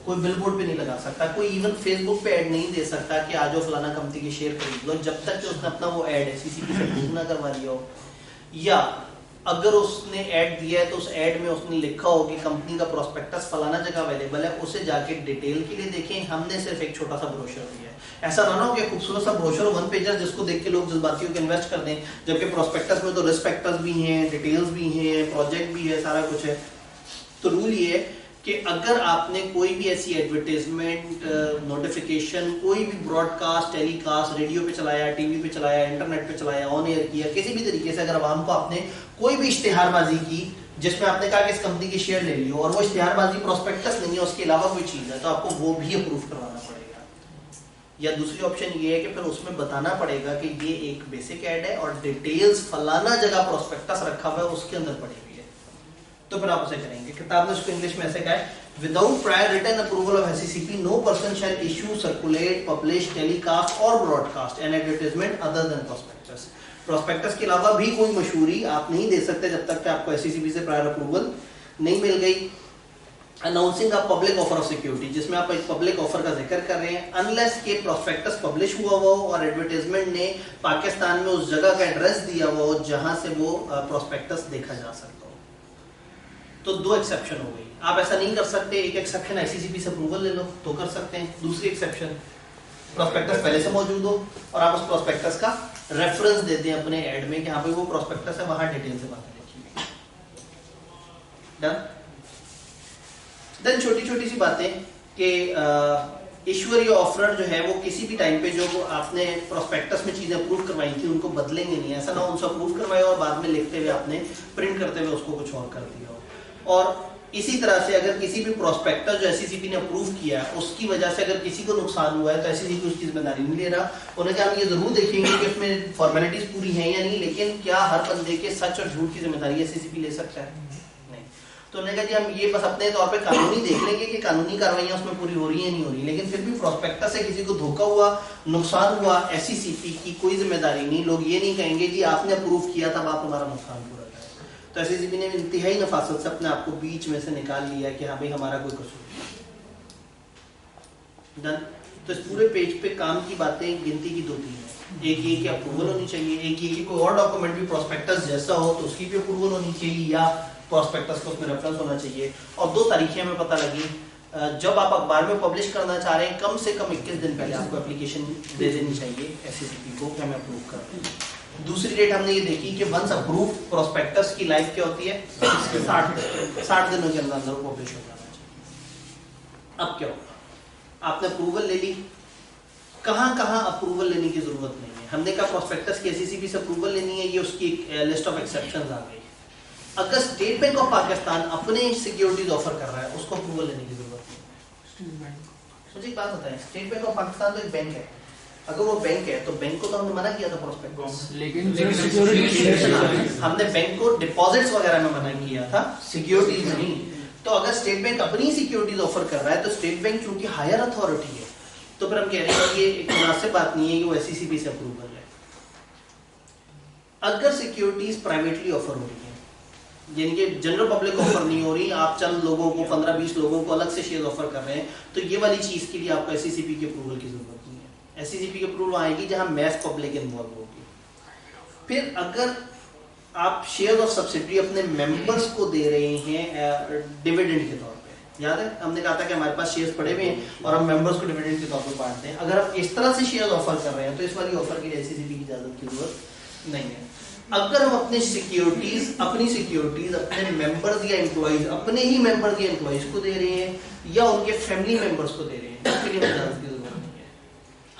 कोई बिलबोर्ड पे नहीं लगा सकता, कोई इवन फेसबुक पे ऐड नहीं दे सकता कि आज फलाना कंपनी की शेयर खरीद लो, जब तक कि उसने अपना वो ऐड एससीसीपी से अप्रूव ना करवा लिया हो। या अगर उसने ऐड दिया है तो उस ऐड में उसने लिखा हो कि कंपनी का प्रोस्पेक्टस फलाना जगह अवेलेबल है, उसे जाके डिटेल के लिए देखें, हमने सिर्फ एक छोटा सा ब्रोशर दिया है। ऐसा ना हो कि खूबसूरत सा ब्रोशर 1 पेजर जिसको देख के लोग जज्बातियों को इन्वेस्ट कर दें, जबकि प्रोस्पेक्टस में तो रिस्पेक्टस भी हैं, डिटेल्स भी हैं, प्रोजेक्ट भी है, सारा कुछ है। तो रूल ये है कि अगर आपने कोई भी ऐसी एडवर्टाइजमेंट, नोटिफिकेशन, कोई भी ब्रॉडकास्ट, टेलीकास्ट, रेडियो पे चलाया, टीवी पे चलाया, इंटरनेट पे चलाया, ऑन एयर किया, किसी भी तरीके से अगर आवाम को आपने कोई भी इश्तिहारबाजी की जिसमें आपने कहा कि इस कंपनी की शेयर ले लियो और वो इश्तिहारबाजी प्रोस्पेक्टस नहीं है, उसके अलावा कोई चीज़ है, तो आपको वो भी अप्रूव करवाना पड़ेगा। या दूसरी ऑप्शन ये है कि फिर उसमें बताना पड़ेगा कि ये एक बेसिक ऐड है और डिटेल्स फलाना जगह प्रोस्पेक्टस रखा हुआ है उसके अंदर पड़ी हुई है, तो फिर आप उसे करेंगे। किताब ने उसको इंग्लिश में ऐसे कहा है, without prior written approval of SECP no person shall issue, circulate, publish, telecast or broadcast an advertisement other than prospectus. Prospectus के अलावा भी कोई मशहूरी आप नहीं दे सकते जब तक कि आपको एससीसीपी से प्रायर अप्रूवल नहीं मिल गई। Announcing a public offer of security, जिसमें आप एक पब्लिक ऑफर का जिक्र कर रहे हैं, अनलेस के प्रोस्पेक्टस पब्लिश हुआ हो और एडवर्टाइजमेंट ने पाकिस्तान में उस जगह का एड्रेस दिया हुआ हो जहां से वो प्रोस्पेक्टस देखा जा सकता हो। तो 2 एक्सेप्शन हो गई। आप ऐसा नहीं कर सकते, एक एक्सेप्शन एससीसीपी से अप्रूवल ले लो तो कर सकते हैं, दूसरी एक्सेप्शन प्रोस्पेक्टस पहले से मौजूद हो और आप उस प्रोस्पेक्टस का रेफरेंस देते हैं अपने ऐड में कि हाँ भाई वो प्रोस्पेक्टस है, वहां डिटेल से बातें लिखी हुई। डन। देन छोटी छोटी सी बातें कि इश्यूअर या ऑफरर जो है वो किसी भी टाइम पे जो आपने प्रोस्पेक्टस में चीजें अप्रूव करवाई थी उनको बदलेंगे नहीं, ऐसा ना उनसे अप्रूव करवाए और बाद में लिखते हुए आपने प्रिंट करते हुए उसको कुछ और कर दिया हो। और इसी तरह से अगर किसी भी प्रोस्पेक्टस जो एससीसीपी ने अप्रूव किया है उसकी वजह से अगर किसी को नुकसान हुआ है तो एससीसीपी उसकी जिम्मेदारी नहीं ले रहा। उन्हें हम ये जरूर देखेंगे कि उसमें फॉर्मेलिटीज पूरी हैं या नहीं, लेकिन क्या हर बंदे के सच और झूठ की जिम्मेदारी एससीसीपी ले सकता है? नहीं। तो उन्होंने कहा जी हम ये बस अपने तौर पे कानूनी देख लेंगे कि कानूनी कार्रवाइयां उसमें पूरी हो रही है नहीं हो रही, लेकिन फिर भी प्रोस्पेक्टस से किसी को धोखा हुआ, नुकसान हुआ, एससीसीपी की कोई जिम्मेदारी नहीं। लोग ये नहीं कहेंगे जी आपने अप्रूव किया था, आप हमारा नुकसान पूरा करें। तो एससीसीपी ने इंतहाई नफासत से अपने आप को बीच में से निकाल लिया कि हाँ भाई हमारा कोई कसूर नहीं। तो इस पूरे पेज पे काम की बातें गिनती की 2-3 है। एक ये कि अप्रूवल होनी चाहिए, एक ये कि कोई और डॉक्यूमेंट भी प्रोस्पेक्टस जैसा हो तो उसकी भी अप्रूवल होनी चाहिए या प्रोस्पेक्टस को उसमें रेफरेंस होना चाहिए। और 2 तारीखें हमें पता लगी, जब आप अखबार में पब्लिश करना चाह रहे हैं कम से कम 21 दिन पहले आपको एप्लीकेशन दे देनी चाहिए एससीसीपी को कि हमें अप्रूव कर दें। दूसरी डेट हमने ये देखी कि वंस अप्रूव प्रोस्पेक्टस की लाइफ क्या होती है 60 दिनों के अंदर वो पब्लिश हो जाना चाहिए। अब क्या होगा, आपने अप्रूवल ले ली, कहां अप्रूवल लेने की जरूरत नहीं है। हमने कहा प्रोस्पेक्टस की एससीसीपी से अप्रूवल लेनी है, ये उसकी लिस्ट ऑफ एक्सेप्शंस आ गई। अगर स्टेट बैंक ऑफ पाकिस्तान अपने सिक्योरिटीज ऑफर कर रहा है उसको अप्रूवल लेने की जरूरत नहीं है। मुझे एक बात बताएं, स्टेट बैंक ऑफ पाकिस्तान तो एक बैंक है, अगर वो बैंक है तो बैंक को तो हमने मना किया था प्रोस्पेक्टस, लेकिन सिक्योरिटी हमने बैंक को डिपॉजिट्स वगैरह में मना किया था, सिक्योरिटीज नहीं। तो अगर स्टेट बैंक अपनी सिक्योरिटीज ऑफर कर रहा है तो स्टेट बैंक क्योंकि हायर अथॉरिटी है तो फिर हम कह रहे हैं कि ये एक मुनासिब बात नहीं है कि वो एससीसीपी से अप्रूवल है। अगर सिक्योरिटीज प्राइवेटली ऑफर हो रही है, यानी कि जनरल पब्लिक ऑफर नहीं हो रही, आप चंद लोगों को 15-20 लोगों को अलग से शेयर ऑफर कर रहे हैं, तो ये वाली चीज के लिए आपको एससीसीपी की अप्रूवल की जरूरत नहीं है। एससीसीपी की अप्रूवल आएगी जहां मैस पब्लिक इन्वॉल्व होगी। फिर अगर आप शेयर ऑफ सब्सिडी अपने मेंबर्स को दे रहे हैं डिविडेंड के तौर पे, याद है हमने कहा था कि हमारे पास शेयर्स पड़े हुए हैं और हम मेंबर्स को डिविडेंड के तौर पे बांटते हैं, अगर आप इस तरह से शेयर ऑफर कर रहे हैं तो इस वाली ऑफर के लिए एससीसीपी की इजाजत की जरूरत नहीं है। अगर हम अपनी सिक्योरिटीज अपने मेंबर्स या एम्प्लॉइज, अपने ही मेंबर्स या एम्प्लॉइज को दे रहे हैं या उनके फैमिली मेंबर्स को दे रहे हैं, उसके लिए इजाजत की जरूरत नहीं है।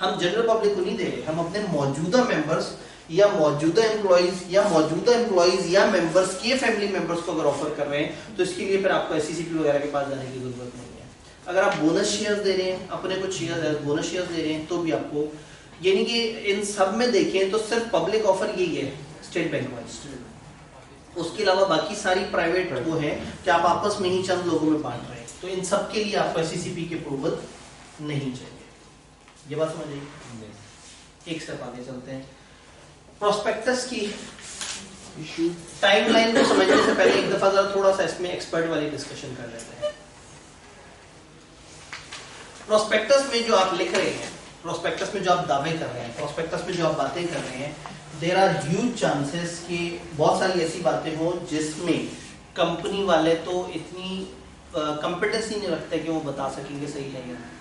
हम जनरल पब्लिक को नहीं दे रहे, हम अपने मौजूदा मेंबर्स या मौजूदा एम्प्लॉइज या मेंबर्स के फैमिली मेंबर्स को अगर ऑफर कर रहे हैं तो इसके लिए फिर आपको एससीसीपी वगैरह के पास जाने की जरूरत नहीं है। अगर आप बोनस शेयर्स दे रहे हैं, अपने कुछ शेयर्स बोनस शेयर्स दे रहे हैं तो भी आपको, यानी कि इन सब में देखें तो सिर्फ पब्लिक ऑफर यही है स्टेट बैंक वाइज, उसके अलावा बाकी सारी प्राइवेट वो है कि आप आपस में ही चंद लोगों में बांट रहे हैं, तो इन सब के लिए आपको एससीसीपी की अप्रूवल नहीं चाहिए। ये बात समझ आइए। एक स्टेप आगे चलते हैं, प्रोस्पेक्टस की टाइमलाइन को समझने से पहले एक दफा जरा थोड़ा सा इसमें एक्सपर्ट वाली डिस्कशन कर लेते हैं। प्रोस्पेक्टस में जो आप लिख रहे हैं, प्रोस्पेक्टस में जो आप दावे कर रहे हैं, प्रोस्पेक्टस में जो आप बातें कर रहे हैं, देयर आर ह्यूज चांसेस कि बहुत सारी ऐसी बातें हो जिसमें कंपनी वाले तो इतनी कॉम्पिटेंस ही नहीं रखते कि वो बता सकेंगे सही है या नहीं।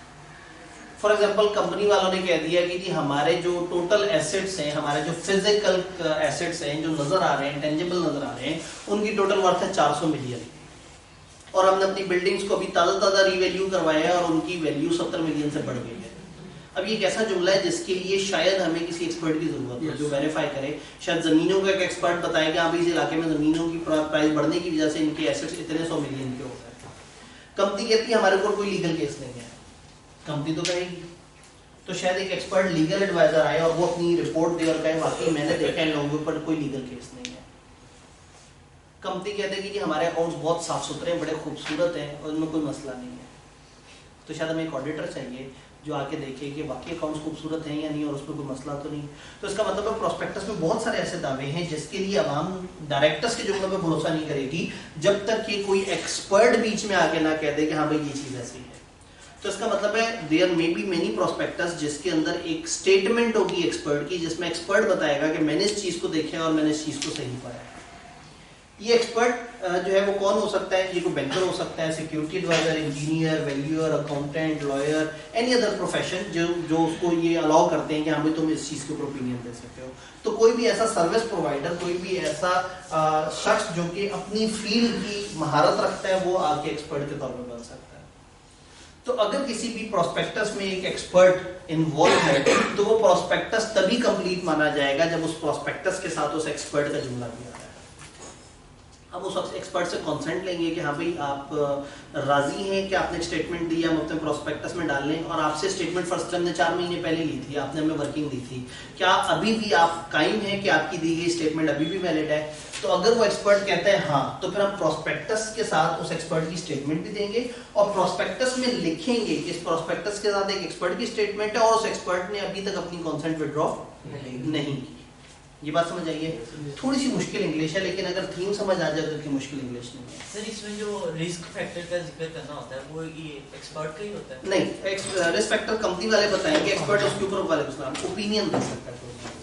फॉर एग्जाम्पल कंपनी वालों ने कह दिया कि जी हमारे जो टोटल एसेट्स हैं, हमारे जो फिजिकल एसेट्स हैं जो नजर आ रहे हैं, टेंजिबल नजर आ रहे हैं, उनकी टोटल वर्थ है 400 मिलियन और हमने अपनी बिल्डिंग्स को अभी ताज़ा रीवैल्यू करवाया है और उनकी वैल्यू 70 मिलियन से बढ़ गई है। अब ये एक ऐसा जुमला है जिसके लिए शायद हमें किसी एक्सपर्ट की जरूरत है जो वेरीफाई करे, शायद जमीनों का एक एक्सपर्ट बताए कि हाँ इस इलाके में जमीनों की प्राइस बढ़ने की वजह से इनके एसेट्स इतने 100 मिलियन के हो गए। कंपनी कहती है हमारे ऊपर कोई लीगल केस नहीं है, कंपनी तो कहेगी, तो शायद एक एक्सपर्ट लीगल एडवाइजर आए और वो अपनी रिपोर्ट दे और कहे वाकई मैंने देखा है लोगों पर कोई लीगल केस नहीं है। कंपनी कहते हैं कि हमारे अकाउंट्स बहुत साफ सुथरे हैं, बड़े खूबसूरत हैं और इनमें कोई मसला नहीं है, तो शायद हमें एक ऑडिटर चाहिए जो आके देखे कि वाकई अकाउंट्स खूबसूरत हैं या नहीं और उसमें कोई मसला तो नहीं। तो इसका मतलब है प्रोस्पेक्टस में बहुत सारे ऐसे दावे हैं जिसके लिए आवाम डायरेक्टर्स के जुमलों पे भरोसा नहीं करेगी जब तक कि कोई एक्सपर्ट बीच में आके ना कह दे कि हाँ भाई ये चीज़ ऐसी है। तो इसका मतलब है there may be many prospectus जिसके अंदर एक स्टेटमेंट होगी एक्सपर्ट की, जिसमें एक्सपर्ट बताएगा कि मैंने इस चीज़ को देखा और मैंने इस चीज़ को सही पाया। ये एक्सपर्ट जो है वो कौन हो सकता है? ये कोई बैंकर हो सकता है, security adviser, engineer, valuer, accountant, lawyer, any other profession जो उसको ये अलाउ करते हैं कि हाँ भाई तुम इस चीज़ के ऊपर ओपिनियन दे सकते हो। तो कोई भी ऐसा सर्विस प्रोवाइडर, कोई भी ऐसा शख्स जो कि अपनी फील्ड की महारत रखता है वो आके एक्सपर्ट के तौर पर बन सकता है। तो अगर किसी भी प्रोस्पेक्टस में एक एक्सपर्ट इन्वॉल्व है तो वो प्रोस्पेक्टस तभी कंप्लीट माना जाएगा जब उस प्रोस्पेक्टस के साथ उस एक्सपर्ट का जुमला भी आता है। अब उस एक्सपर्ट से कंसेंट लेंगे कि हाँ भाई आप राजी हैं कि आपने स्टेटमेंट दी हम अपने प्रोस्पेक्टस में डाल लें, और आपसे स्टेटमेंट फर्स्ट हमने 4 महीने पहले ली थी, आपने हमें वर्किंग दी थी, क्या अभी भी आप कायम हैं कि आपकी दी गई स्टेटमेंट अभी भी वैलिड है? तो अगर वो एक्सपर्ट कहता है हाँ, तो फिर हम प्रोस्पेक्टस के साथ उस एक्सपर्ट की स्टेटमेंट भी देंगे और प्रोस्पेक्टस में लिखेंगे कि इस प्रोस्पेक्टस के साथ एक एक्सपर्ट की स्टेटमेंट है और उस एक्सपर्ट ने अभी तक अपनी कंसेंट विड्रॉ नहीं की। ये बात समझ आइए? थोड़ी सी मुश्किल इंग्लिश है, लेकिन अगर थीम समझ आ जाए तो इतनी मुश्किल इंग्लिश नहीं है। सर इसमें जो रिस्क फैक्टर का जिक्र करना होता है वो ये एक्सपर्ट का ही होता है? नहीं, रिस्क फैक्टर कंपनी वाले बताएंगे, एक्सपर्ट उसके ऊपर वाले ओपिनियन दे सकता है।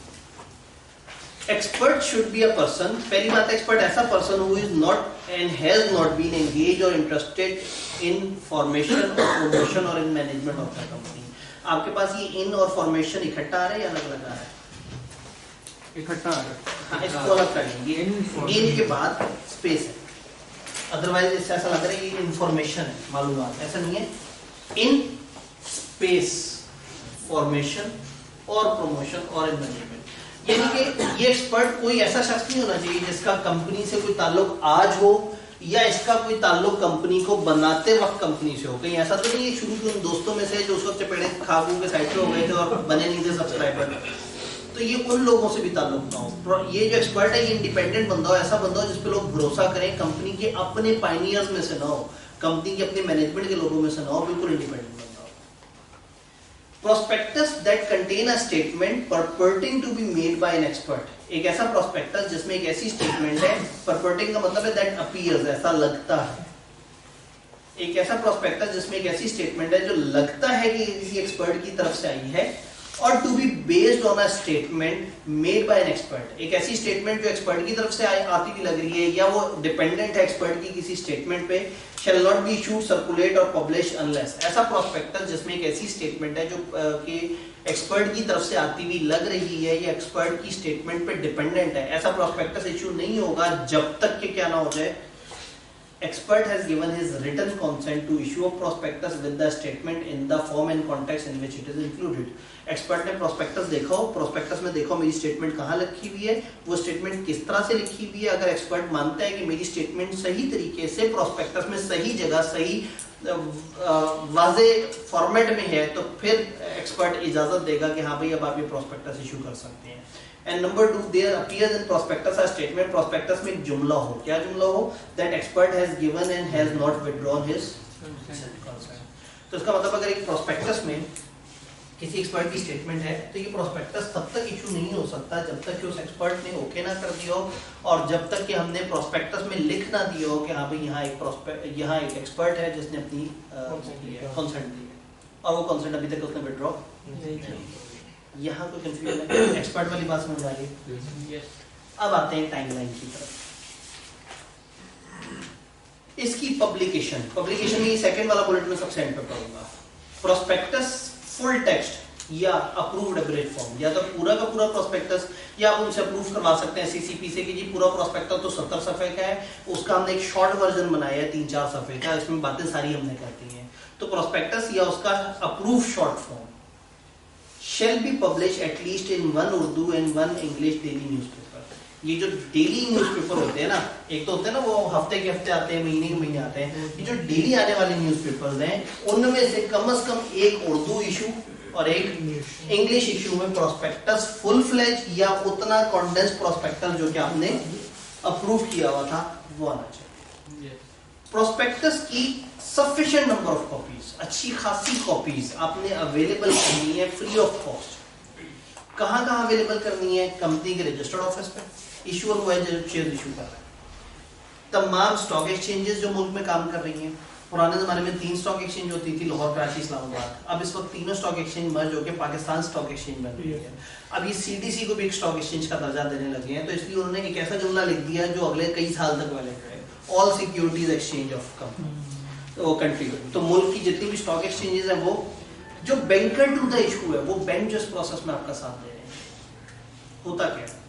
Expert should be a person, पहली बात एक्सपर्ट ऐसा person who is not and has not been engage और इंटरेस्टेड इन फॉर्मेशन और प्रमोशन और in management of the company. आपके पास ये इन और फॉर्मेशन इकट्ठा आ रहा है या अलग अलग आ रहा है? इकट्ठा आ रहा है। हाँ, इसको अलग कर लेंगे। इन के बाद स्पेस है, अदरवाइज इससे ऐसा लग रहा है ये इंफॉर्मेशन है, मालूमात, ऐसा नहीं है। इन स्पेस फॉर्मेशन और प्रमोशन और इन मैनेजमेंट, यानी कि ये एक्सपर्ट कोई ऐसा शख्स नहीं होना चाहिए जिसका कंपनी से कोई ताल्लुक आज हो या इसका कोई ताल्लुक कंपनी को बनाते वक्त कंपनी से हो। कहीं ऐसा तो नहीं है शुरू के उन दोस्तों में से जो उस वक्त चपेड़े खा के साइड पे हो गए थे और बने नहीं थे सब्सक्राइबर, तो ये उन लोगों से भी ताल्लुक ना हो। ये जो एक्सपर्ट है ये इंडिपेंडेंट बंदा हो, ऐसा बंदा हो जिस पे लोग भरोसा करें, कंपनी के अपने पायनियर्स में से ना हो, कंपनी के अपने मैनेजमेंट के लोगों में से ना हो, बिल्कुल इंडिपेंडेंट बंदा हो। Prospectus that contain a statement purporting to be made by an expert, एक ऐसा प्रोस्पेक्टस जिसमें एक ऐसी स्टेटमेंट है, purporting का मतलब है दैट अपीयर्स, ऐसा लगता है। एक ऐसा प्रोस्पेक्टस जिसमें एक ऐसी स्टेटमेंट है जो लगता है कि किसी एक्सपर्ट की तरफ से आई है, और to be based on a statement made by an expert, एक ऐसी स्टेटमेंट जो एक्सपर्ट की तरफ से आती हुई लग रही है या वो डिपेंडेंट है एक्सपर्ट की किसी स्टेटमेंट पे, shall not be issued, circulate और पब्लिश अनलेस, ऐसा प्रोस्पेक्टस जिसमें एक ऐसी स्टेटमेंट है जो कि एक्सपर्ट की तरफ से आती हुई लग रही है या एक्सपर्ट की स्टेटमेंट पे डिपेंडेंट है, ऐसा प्रोस्पेक्टस इशू नहीं होगा जब तक कि क्या ना हो जाए, expert has given his written consent to issue a prospectus with the statement in the form and context in which it is included. Expert ने प्रोस्पेक्टस देखा हो, प्रोस्पेक्टस में देखो मेरी स्टेटमेंट कहाँ लिखी हुई है, वो स्टेटमेंट किस तरह से लिखी हुई है। अगर एक्सपर्ट मानता है कि मेरी स्टेटमेंट सही तरीके से प्रोस्पेक्टस में सही जगह सही वाजे फॉर्मेट में है, तो फिर एक्सपर्ट इजाजत देगा कि हाँ भाई अब आप ये प्रोस्पेक्टस इशू कर सकते हैं। And number 2, there appears in prospectus a statement, prospectus में एक जुमला हो, क्या जुमला हो? That expert has given and has not withdrawn his consent. तो इसका मतलब अगर एक prospectus में किसी एक्सपर्ट की स्टेटमेंट है तो ये prospectus तब तक इशू नहीं हो सकता जब तक कि उस एक्सपर्ट ने ओके ना कर दिया हो, और जब तक कि हमने prospectus में लिख ना दिया हो कि हाँ भाई यहाँ एक एक्सपर्ट है जिसने अपनी कंसेंट दी है और वो कंसेंट अभी तक उसने विड्रॉ नहीं किया। यहाँ कोई कंफ्यूजन है? एक्सपर्ट वाली बात समझ आ रही है? अब आते हैं टाइमलाइन की तरफ। इसकी पब्लिकेशन में ये सेकंड वाला बुलेट में सबसे एंड पे करूंगा। प्रोस्पेक्टस फुल टेक्स्ट या अप्रूव्ड एब्रिविएट फॉर्म, या तो पूरा का पूरा प्रोस्पेक्टस, या आप उनसे अप्रूव करवा सकते हैं सीसीपी से कि जी पूरा प्रोस्पेक्टस तो 70 सफ़े का है, उसका हमने एक शॉर्ट वर्जन बनाया है 3-4 सफ़े का, इसमें बातें सारी हमने कर दी हैं। तो प्रोस्पेक्टस या उसका approve short form shall be published at least in one Urdu and one English daily newspaper। ये जो डेली न्यूज़पेपर होते हैं ना, एक तो होते हैं ना वो हफ्ते के हफ्ते आते हैं, महीने के महीने आते हैं, ये जो डेली आने वाले न्यूज़पेपर्स हैं उनमें से कम एक उर्दू इशू और एक इंग्लिश इशू में प्रोस्पेक्टस फुल फ्लेज या उतना कॉन्डेंस प्रोस्पेक्टस जो कि आपने अप्रूव किया हुआ था वो आना चाहिए। प्रोस्पेक्टस की सफिशिएंट नंबर ऑफ कॉपीज, अच्छी खासी कॉपीज आपने अवेलेबल करनी है फ्री ऑफ कॉस्ट। कहाँ अवेलेबल करनी है? कंपनी के रजिस्टर्ड ऑफिस पे, इशूअर हुआ है जो शेयर इशू कर रहा है, तमाम स्टॉक एक्सचेंजेस जो मुल्क में काम कर रही हैं। पुराने ज़माने में 3 स्टॉक एक्सचेंज होती थी, लाहौर, कराची, इस्लामाबाद। अब इस वक्त 3 स्टॉक एक्सचेंज मर्ज होकर पाकिस्तान स्टॉक एक्सचेंज बन रही है। अब ये CDC को भी एक स्टॉक एक्सचेंज का दर्जा देने लगे हैं, तो इसलिए उन्होंने एक ऐसा जुमला लिख दिया जो अगले कई साल तक वाले है, all securities exchange of company, वो कंट्री। तो मुल्क की जितनी भी स्टॉक एक्सचेंजेस हैं वो जो बैंकर टू द इशू है, वो बैंक जो इस प्रोसेस में आपका साथ दे रहे हैं। होता क्या है?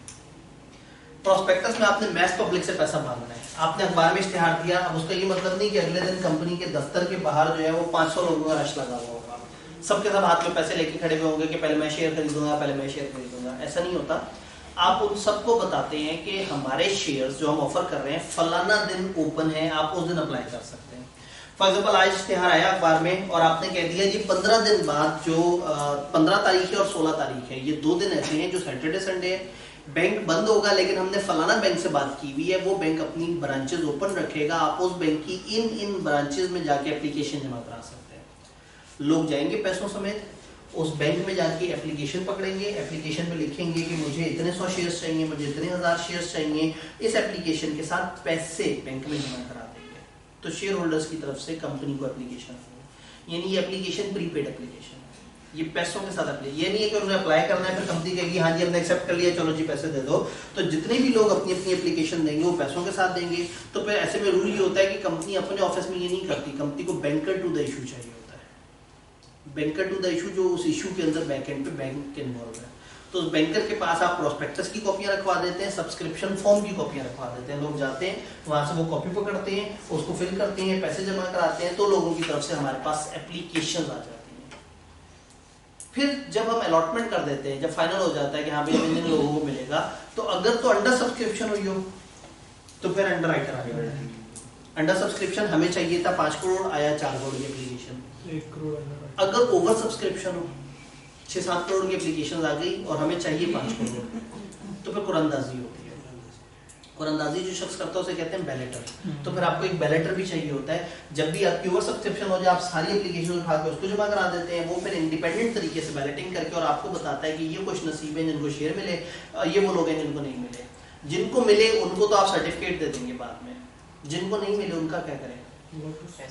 प्रोस्पेक्टस में आपने मैस पब्लिक से पैसा मांगना है, आपने अखबार में इश्तिहार दिया, अब उसका ये मतलब नहीं कि अगले दिन कंपनी के दफ्तर के बाहर जो है वो 500 लोगों का रश लगा हुआ होगा, सबके सब हाथ में पैसे लेके खड़े हुए होंगे कि पहले मैं शेयर खरीदूंगा, पहले मैं शेयर खरीदूंगा। ऐसा नहीं होता। आप उन सबको बताते हैं कि हमारे शेयर्स जो हम ऑफर कर रहे हैं फलाना दिन ओपन है, आप उस दिन अप्लाई कर सकते हैं। फॉर एग्जाम्पल आज इश्तिहार आया अखबार में और आपने कह दिया जी 15 दिन बाद जो 15 तारीख है और 16 तारीख है, ये 2 दिन ऐसे हैं जो सैटरडे संडे है, बैंक बंद होगा, लेकिन हमने फलाना बैंक से बात की हुई है, वो बैंक अपनी ब्रांचेस ओपन रखेगा, आप उस बैंक की इन ब्रांचेस में जाके एप्लीकेशन जमा करा सकते हैं। लोग जाएंगे पैसों समेत उस बैंक में जाके एप्लीकेशन पकड़ेंगे, एप्लीकेशन में लिखेंगे कि मुझे इतने 100 शेयर्स चाहिए, मुझे इतने 1000 शेयर्स चाहिए, इस एप्लीकेशन के साथ पैसे बैंक में जमा करा देंगे। तो शेयर होल्डर्स की तरफ से कंपनी को एप्लीकेशन, यानी ये एप्लीकेशन प्रीपेड एप्लीकेशन है, ये पैसों के साथ अप्लाई। ये नहीं है कि उन्हें अप्लाई करना है फिर कंपनी कहेगी हाँ जी हमने एक्सेप्ट कर लिया, चलो जी पैसे दे दो। तो जितने भी लोग अपनी अपनी एप्लीकेशन देंगे वो पैसों के साथ देंगे। तो फिर ऐसे में रूल ये होता है कि कंपनी अपने ऑफिस में ये नहीं करती, कंपनी को बैंकर टू द इशू चाहिए होता है। बैंकर टू द इशू जो उस इशू के अंदर बैकएंड पे बैंक इन्वॉल्व है, तो उस बैंकर के पास आप प्रोस्पेक्टस की कॉपियां रखवा देते हैं, सब्सक्रिप्शन फॉर्म की कॉपियां रखवा देते हैं। लोग जाते हैं वहां से वो कॉपी पकड़ते हैं, उसको फिल करते हैं, पैसे जमा कराते हैं, तो लोगों की तरफ से हमारे पास एप्लीकेशन आ जाती हैं। फिर जब हम अलॉटमेंट कर देते हैं, जब फाइनल हो जाता है कि हाँ भाई इन लोगों को मिलेगा, तो अगर तो अंडर सब्सक्रिप्शन हुई हो तो फिर अंडर राइटर आ गया। अंडर सब्सक्रिप्शन हमें चाहिए था 5 करोड़, आया 4 करोड़ की एप्लीकेशन। 1 करोड़। अगर ओवर सब्सक्रिप्शन हो 6-7 करोड़ की एप्लीकेशन आ गई और हमें चाहिए 5 करोड़, तो फिर कुरानंदाजी होती है। कुरानंदाजी जो शख्स करता है उसे कहते हैं बैलेटर। तो फिर आपको एक बैलेटर भी चाहिए होता है। जब भी आपकी ओवर सब्सक्रिप्शन हो जाए आप सारी एप्लीकेशन उठा के उसको जमा करा देते हैं, वो फिर इंडिपेंडेंट तरीके से बैलेटिंग करके और आपको बताता है कि ये कुछ नसीब है जिनको शेयर मिले, ये वो लोग हैं जिनको नहीं मिले। जिनको मिले उनको तो आप सर्टिफिकेट दे देंगे बाद में, जिनको नहीं मिले उनका क्या करें,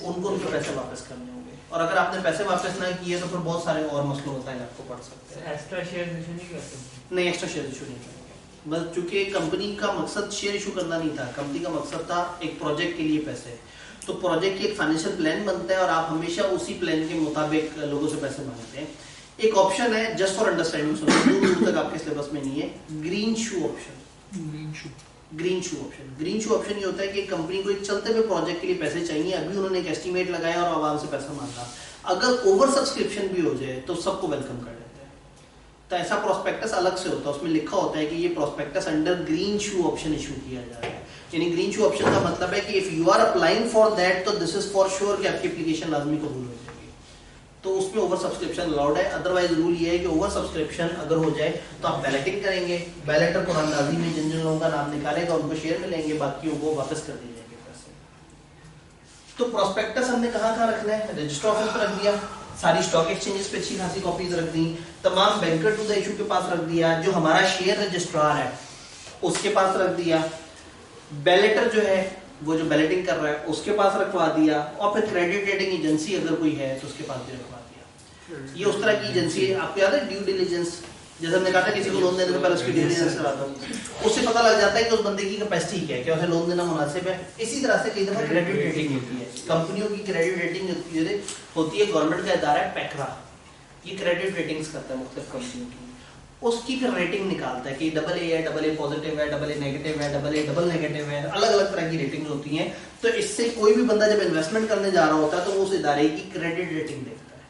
उनको उनके पैसे वापस करने होंगे। और अगर आपने पैसे वापस ना किए तो फिर बहुत सारे और मसलों होता है आपको पड़ सकते हैं। एक्स्ट्रा शेयर इशू नहीं कर सकते? नहीं, एक्स्ट्रा शेयर इशू नहीं करेंगे। बस चूंकि कंपनी का मकसद शेयर इशू करना नहीं था, कंपनी का मकसद था एक प्रोजेक्ट के लिए पैसे। तो प्रोजेक्ट की एक फाइनेंशियल प्लान बनता है और आप हमेशा उसी प्लान के मुताबिक लोगों से पैसे मांगते हैं। एक ऑप्शन है जस्ट फॉर अंडरस्टैंडिंग, सुनो दूर तक आपके सिलेबस में नहीं है, ग्रीन शू ऑप्शन। ग्रीन शू ऑप्शन, ग्रीन शू ऑप्शन ये होता है कि कंपनी को एक चलते हुए प्रोजेक्ट के लिए पैसे चाहिए, अभी उन्होंने एक एस्टीमेट लगाया और आवाम से पैसा मांगा, अगर ओवर सब्सक्रिप्शन भी हो जाए तो सबको वेलकम कर देते हैं। तो ऐसा प्रोस्पेक्टस अलग से होता है, उसमें लिखा होता है कि ये प्रोस्पेक्टस अंडर ग्रीन शू ऑप्शन इशू किया जा रहा है। यानी ग्रीन शू ऑप्शन का मतलब है कि if you are applying for that तो दिस इज फॉर श्योर कि आपकी एप्लीकेशन लाजमी कबूल हो जाएगी। तो उसमें ओवर सब्सक्रिप्शन अलाउड है। अदरवाइज रूल ये है कि ओवर सब्सक्रिप्शन अगर हो जाए तो आप बैलेटिंग करेंगे, बैलेटर कुरानंदाजी में जिन जिन लोगों का नाम निकालेगा उनको शेयर मिलेंगे, बाकियों को वापस कर दिए जाएंगे पैसे। तो प्रोस्पेक्टस हमने कहाँ रखना है, रजिस्टर ऑफिस पर रख दिया, सारी स्टॉक एक्सचेंजेस पे अच्छी खासी कॉपीज रख दी, तमाम बैंकर टू द इशू के पास रख दिया, जो हमारा शेयर रजिस्ट्रार है उसके पास रख दिया, बैलेटर जो है वो जो बैलेटिंग कर रहा है उसके पास रखवा दिया, और फिर क्रेडिट रेटिंग एजेंसी अगर कोई है तो उसके पास भी रखवा दिया। ये उस तरह की एजेंसी है, आपको याद है ड्यू डिलिजेंस, जैसे हमने कहा था किसी को लोन देने से पहले उसकी ड्यू डिलिजेंस कराता हूँ, उससे पता लग जाता है कि उस बंदे की कैपेसिटी क्या है, क्या उसे लोन देना मुनासिब है। इसी तरह से कई दफा क्रेडिट रेटिंग होती है, कंपनियों की क्रेडिट रेटिंग होती है, गवर्नमेंट का इदारा है पैक्रा, ये क्रेडिट रेटिंग्स करता है मुख्तलिफ कंपनियों की, उसकी फिर रेटिंग निकालता है कि AA है, AA पॉजिटिव है, AA नेगेटिव है, AA डबल नेगेटिव है, अलग अलग तरह की रेटिंग्स होती हैं। तो इससे कोई भी बंदा जब इन्वेस्टमेंट करने जा रहा होता है तो वो उस इदारे की क्रेडिट रेटिंग देखता है,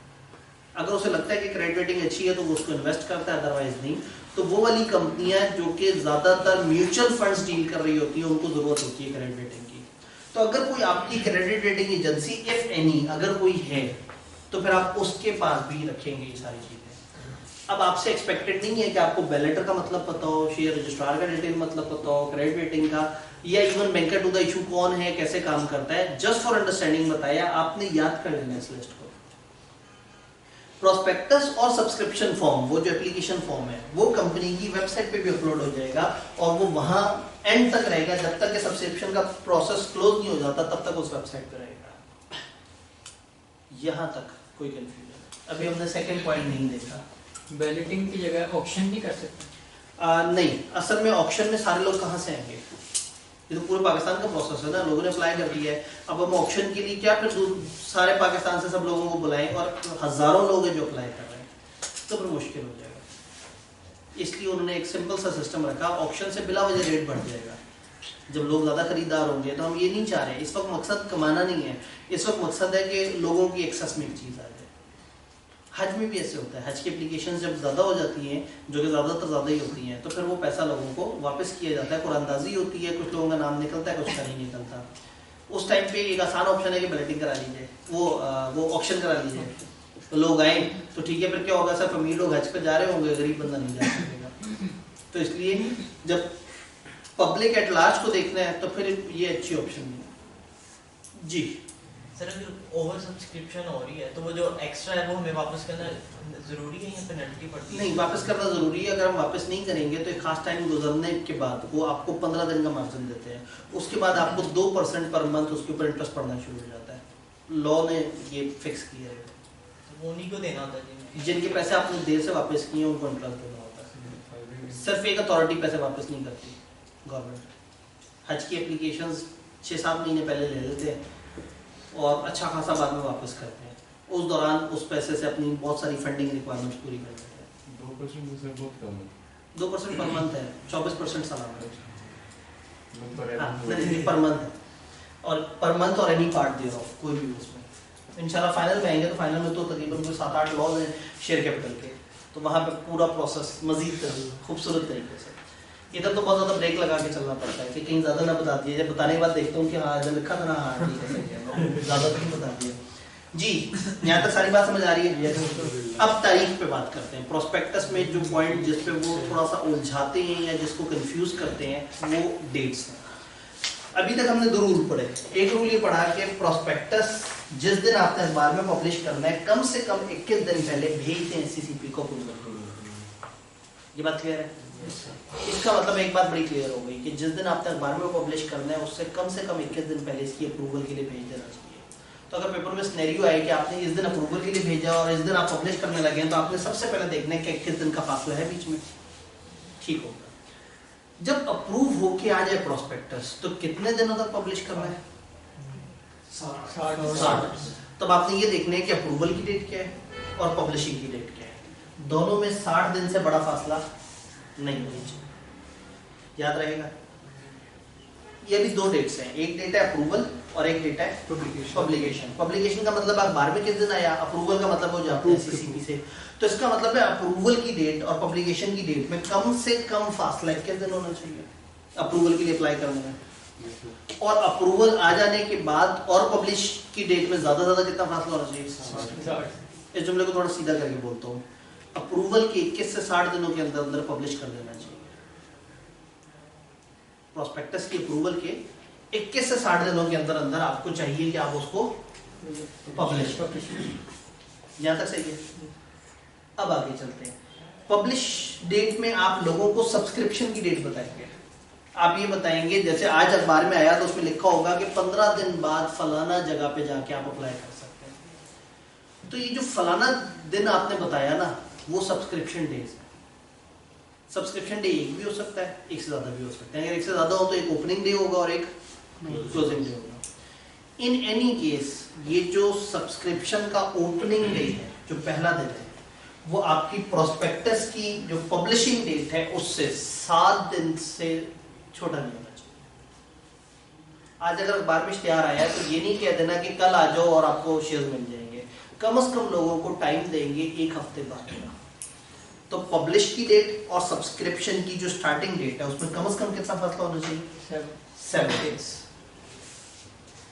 अगर उसे लगता है कि क्रेडिट रेटिंग अच्छी है तो वो उसको इन्वेस्ट करता है, अदरवाइज नहीं। तो वो वाली कंपनियां जो कि ज्यादातर म्यूचुअल फंड्स डील कर रही होती है उनको जरूरत होती है क्रेडिट रेटिंग की। तो अगर कोई आपकी credit rating agency if any अगर कोई है तो फिर आप उसके पास भी रखेंगे ये सारी चीजें। अब आपसे एक्सपेक्टेड नहीं है कि आपको बैलेटर का मतलब पता हो, शेयर रजिस्ट्रार का डिटेल मतलब पता हो, क्रेडिट रेटिंग का, या even banker to the issue कौन है, कैसे काम करता है, जस्ट फॉर अंडरस्टैंडिंग बताया, आपने याद कर लेना इस लिस्ट को। प्रोस्पेक्टस और सब्सक्रिप्शन फॉर्म, वो जो एप्लीकेशन फॉर्म है वो कंपनी की वेबसाइट पे भी अपलोड हो जाएगा और वो वहां एंड तक रहेगा, जब तक कि सब्सक्रिप्शन का प्रोसेस क्लोज नहीं हो जाता तब तक उस वेबसाइट पे रहेगा। यहां तक कोई कंफ्यूजन? अभी हमने सेकंड पॉइंट नहीं देखा। बैलेटिंग की जगह ऑक्शन नहीं कर सकते? नहीं, असल में ऑक्शन में सारे लोग कहाँ से आएंगे, ये तो पूरे पाकिस्तान का प्रोसेस है ना, लोगों ने अप्लाई कर दिया है। अब हम ऑक्शन के लिए क्या फिर सारे पाकिस्तान से सब लोगों को बुलाएं और हजारों लोग हैं जो अप्लाई कर रहे हैं, तो फिर मुश्किल हो जाएगा। इसलिए उन्होंने एक सिंपल सा सिस्टम रखा, ऑक्शन से बिला वजह रेट बढ़ जाएगा, जब लोग ज़्यादा खरीदार होंगे तो हम ये नहीं चाह रहे। इस वक्त मकसद कमाना नहीं है, इस वक्त मकसद है कि लोगों की एक्सेस में एक चीज़ आ जाए। हज में भी ऐसे होता है, हज की एप्लीकेशन जब ज़्यादा हो जाती हैं, जो कि ज़्यादातर ज़्यादा ही होती हैं, तो फिर वो पैसा लोगों को वापस किया जाता है। कुरानदाजी होती है, कुछ लोगों का नाम निकलता है, कुछ का नहीं निकलता। उस टाइम पे एक आसान ऑप्शन है कि बैलेटिंग करा लीजिए, वो ऑप्शन करा लीजिए, तो लोग आए तो ठीक है। फिर क्या होगा, सिर्फ अमीर लोग हज पे जा रहे होंगे, गरीब बंदा नहीं जा सकेगा। तो इसलिए जब पब्लिक एट लार्ज को देखना है तो फिर ये अच्छी ऑप्शन है जी। सर अगर ओवर सब्सक्रिप्शन हो रही है तो वो जो एक्स्ट्रा है वो हमें वापस करना जरूरी है या पेनल्टी पड़ती है? नहीं, वापस करना ज़रूरी है। अगर हम वापस नहीं करेंगे तो एक खास टाइम गुजरने के बाद वो आपको 15 दिन का मार्जिन देते हैं, उसके बाद आपको 2% पर मंथ उसके ऊपर इंटरेस्ट पड़ना शुरू हो जाता है। लॉ ने ये फिक्स किया है, तो वो उन्हीं को देना होता है जिनके पैसे आपने देर से वापस किए उनको इंटरेस्ट देना होता है। सिर्फ एक अथॉरिटी पैसे वापस नहीं करती, गवर्नमेंट। हज की एप्लीकेशंस 6-7 महीने पहले ले लेते हैं और अच्छा खासा बाद में वापस करते हैं। उस दौरान उस पैसे से अपनी बहुत सारी फंडिंग रिक्वायरमेंट्स पूरी कर लेते हैं। 2% बहुत कम है। 2% पर मंथ है, 24% सालाना है। पर मंथ है, और पर मंथ और एनी पार्ट दे रहा हूँ कोई भी उसमें। इंशाल्लाह फाइनल में आएंगे तो फाइनल में तो तकरीबन कोई 7-8 लॉज हैं शेयर कैपिटल के, तो वहाँ पे पूरा प्रोसेस मजीद खूबसूरत तरीके से। इधर तो बहुत ज़्यादा ब्रेक लगा के चलना पड़ता है कि कहीं ज़्यादा ना बता दिए, जब बताने के बाद देखता हूँ कि हाँ जब लिखा था ना, हाँ ठीक है, ज़्यादा तो नहीं बता दिया जी। यहाँ तक सारी बात समझ आ रही है। अब तारीख पे बात करते हैं। प्रोस्पेक्टस में जो पॉइंट जिस पे वो थोड़ा सा उलझाते हैं या जिसको कंफ्यूज करते हैं वो डेट्स हैं। अभी तक हमने 2 रूल पढ़े। एक रूल ये पढ़ा कि प्रोस्पेक्टस जिस दिन आपने अखबार में पब्लिश करना है कम से कम 21 दिन पहले भेज दें एससीसीपी को अप्रूवल। ये बात क्लियर है? इसका मतलब एक बात बड़ी क्लियर हो गई कि जिस दिन आपने अखबार में पब्लिश करना है उससे कम से कम 21 दिन पहले इसकी अप्रूवल के लिए भेज देना चाहिए। तो अगर पेपर में सिनेरियो आए कि आपने इस दिन अप्रूवल के लिए भेजा और इस दिन आप पब्लिश करने लगे तो आपने सबसे पहले देखना है कि 21 दिन का फासला है बीच में, ठीक होगा। जब अप्रूव होके आ जाए प्रोस्पेक्टस तो कितने दिनों तक पब्लिश करना है? 60। तब आपने ये देखना है कि अप्रूवल की डेट क्या है और पब्लिशिंग की डेट क्या है। दोनों में 60 दिन से बड़ा फासला नहीं होनी चाहिए, याद रहेगा। ये भी 2 डेट्स हैं, एक डेट है अप्रूवल और एक डेट है पब्लिकेशन। पब्लिकेशन का मतलब अखबार में किस दिन आया, अप्रूवल का मतलब हो जाता है सीसीपी से। तो इसका मतलब है अप्रूवल की डेट और पब्लिकेशन की डेट में कम से कम फासला 21 दिन होना चाहिए अप्रूवल के लिए अप्लाई करने में। और अप्रूवल आ जाने के बाद और पब्लिश की डेट में ज्यादा कितना फासला होना चाहिए? इस जुमले को थोड़ा सीधा करके बोलता हूँ, अप्रूवल के 21 से 60 दिनों के अंदर अंदर पब्लिश कर देना चाहिए। प्रोस्पेक्टस की अप्रूवल के 21 से 60 दिनों के अंदर अंदर आपको चाहिए कि आप उसको पब्लिश। यहाँ तक सही है? अब आगे चलते हैं। पब्लिश डेट में आप लोगों को सब्सक्रिप्शन की डेट बताएंगे। आप ये बताएंगे जैसे आज अखबार में आया तो उसमें लिखा होगा कि 15 दिन बाद फलाना जगह पे जाके आप अप्लाई कर सकते हैं। तो ये जो फलाना दिन आपने बताया ना वो सब्सक्रिप्शन डेज है। सब्सक्रिप्शन डे एक भी हो सकता है, एक से ज्यादा भी हो सकता है। अगर एक से ज्यादा हो तो एक ओपनिंग डे होगा और एक क्लोजिंग डे होगा। इन एनी केस ये जो सब्सक्रिप्शन का ओपनिंग डे है, जो पहला दिन है, वो आपकी प्रोस्पेक्टस की जो पब्लिशिंग डेट है उससे 7 दिन से छोटा नहीं होना चाहिए। आज अगर अखबार में इश्तिहार आया है तो ये नहीं कह देना कि कल आ जाओ और आपको शेयर मिल जाएंगे। कम से कम लोगों को टाइम देंगे 1 हफ्ते बाद। तो पब्लिश की डेट और सब्सक्रिप्शन की जो स्टार्टिंग डेट है उसमें कम से कम कितना फासला होना चाहिए? 7 डेज।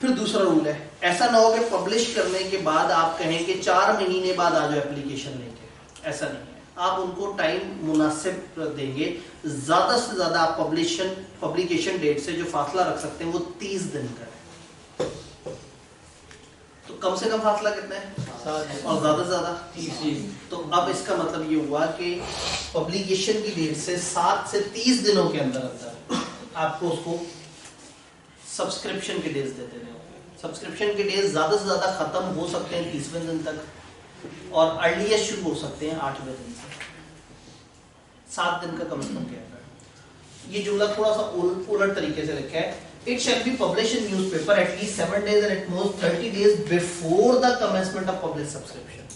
फिर दूसरा रूल है, ऐसा ना हो कि पब्लिश करने के बाद आप कहें कि 4 महीने बाद आ जाओ एप्लीकेशन लेके। ऐसा नहीं है, आप उनको टाइम मुनासिब देंगे। ज्यादा से ज्यादा आप पब्लिकेशन डेट से जो फासला रख सकते हैं वो 30 दिन का है। तो कम से कम फासला कितना है? 7 और ज्यादा से ज्यादा 30। तो अब इसका मतलब ये हुआ कि पब्लिकेशन की डेट से 7 से 30 दिनों के अंदर अंदर आपको उसको सब्सक्रिप्शन के डेज देते हैं। सब्सक्रिप्शन के डेज ज्यादा से ज्यादा खत्म हो सकते हैं 30वें दिन तक और अर्लीस्ट शुरू हो सकते हैं 8वें दिन से। 7 दिन का कम से कम गैप है। ये जुमला थोड़ा सा उलट तरीके से लिखा है। It shall be published in newspaper at least 7 days and at most 30 days before the commencement of public subscription.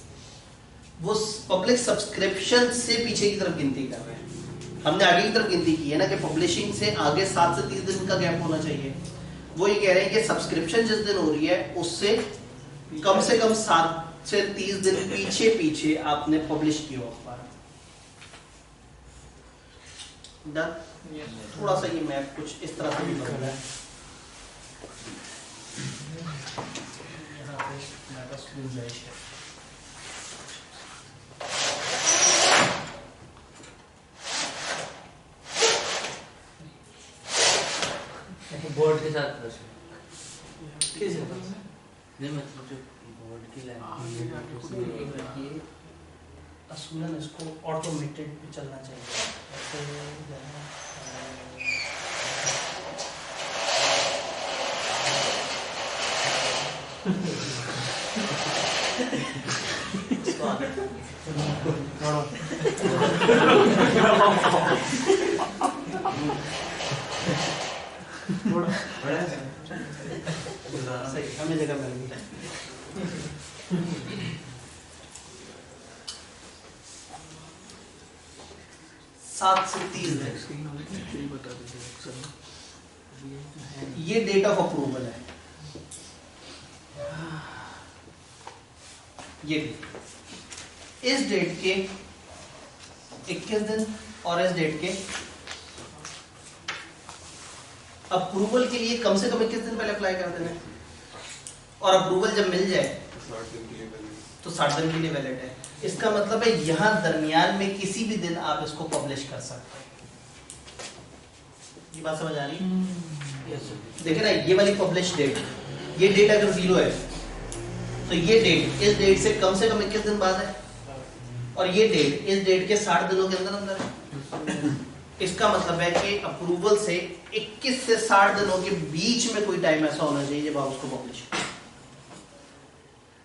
वो पब्लिक सब्सक्रिप्शन से पीछे की तरफ गिनती कर रहे हैं। हमने आगे की तरफ गिनती की है ना कि पब्लिशिंग से आगे 7 से 30 दिन का गैप होना चाहिए। वो ये कह रहे हैं कि सब्सक्रिप्शन जिस दिन हो रही है उससे कम से कम 7 से 30 दिन पीछे पीछे आपने पब्लिश किया अखबार। डन। थोड़ा सा ये मैप कुछ इस तरह से भी बदला है। यहाँ पे मेरा स्कूल जाइश है। बोर्ड के साथ प्रश्न कैसे नहीं, मतलब जो बोर्ड की ये असूलन इसको ऑटोमेटेड पे चलना चाहिए। सही हमें जगह मिल गई। 7 से 30 दिन ये डेट ऑफ अप्रूवल है। ये इस डेट के 21 दिन और इस डेट के अप्रूवल के लिए कम से कम 21 दिन पहले अप्लाई कर देना है, और अप्रूवल जब मिल जाए तो 60 दिन के लिए वैलिड है। इसका मतलब है यहां दरमियान में किसी भी दिन आप इसको पब्लिश कर सकते हैं। ये बात समझ आ रही? देखिए ना, ये वाली पब्लिश डेट, ये डेट अगर 0 है तो ये डेट इस डेट से कम 21 दिन बाद है, और ये डेट इस डेट के 60 दिनों के अंदर अंदर है। इसका मतलब है कि अप्रूवल से 21 से 60 दिनों के बीच में कोई टाइम ऐसा होना चाहिए जब आप उसको पब्लिश करें।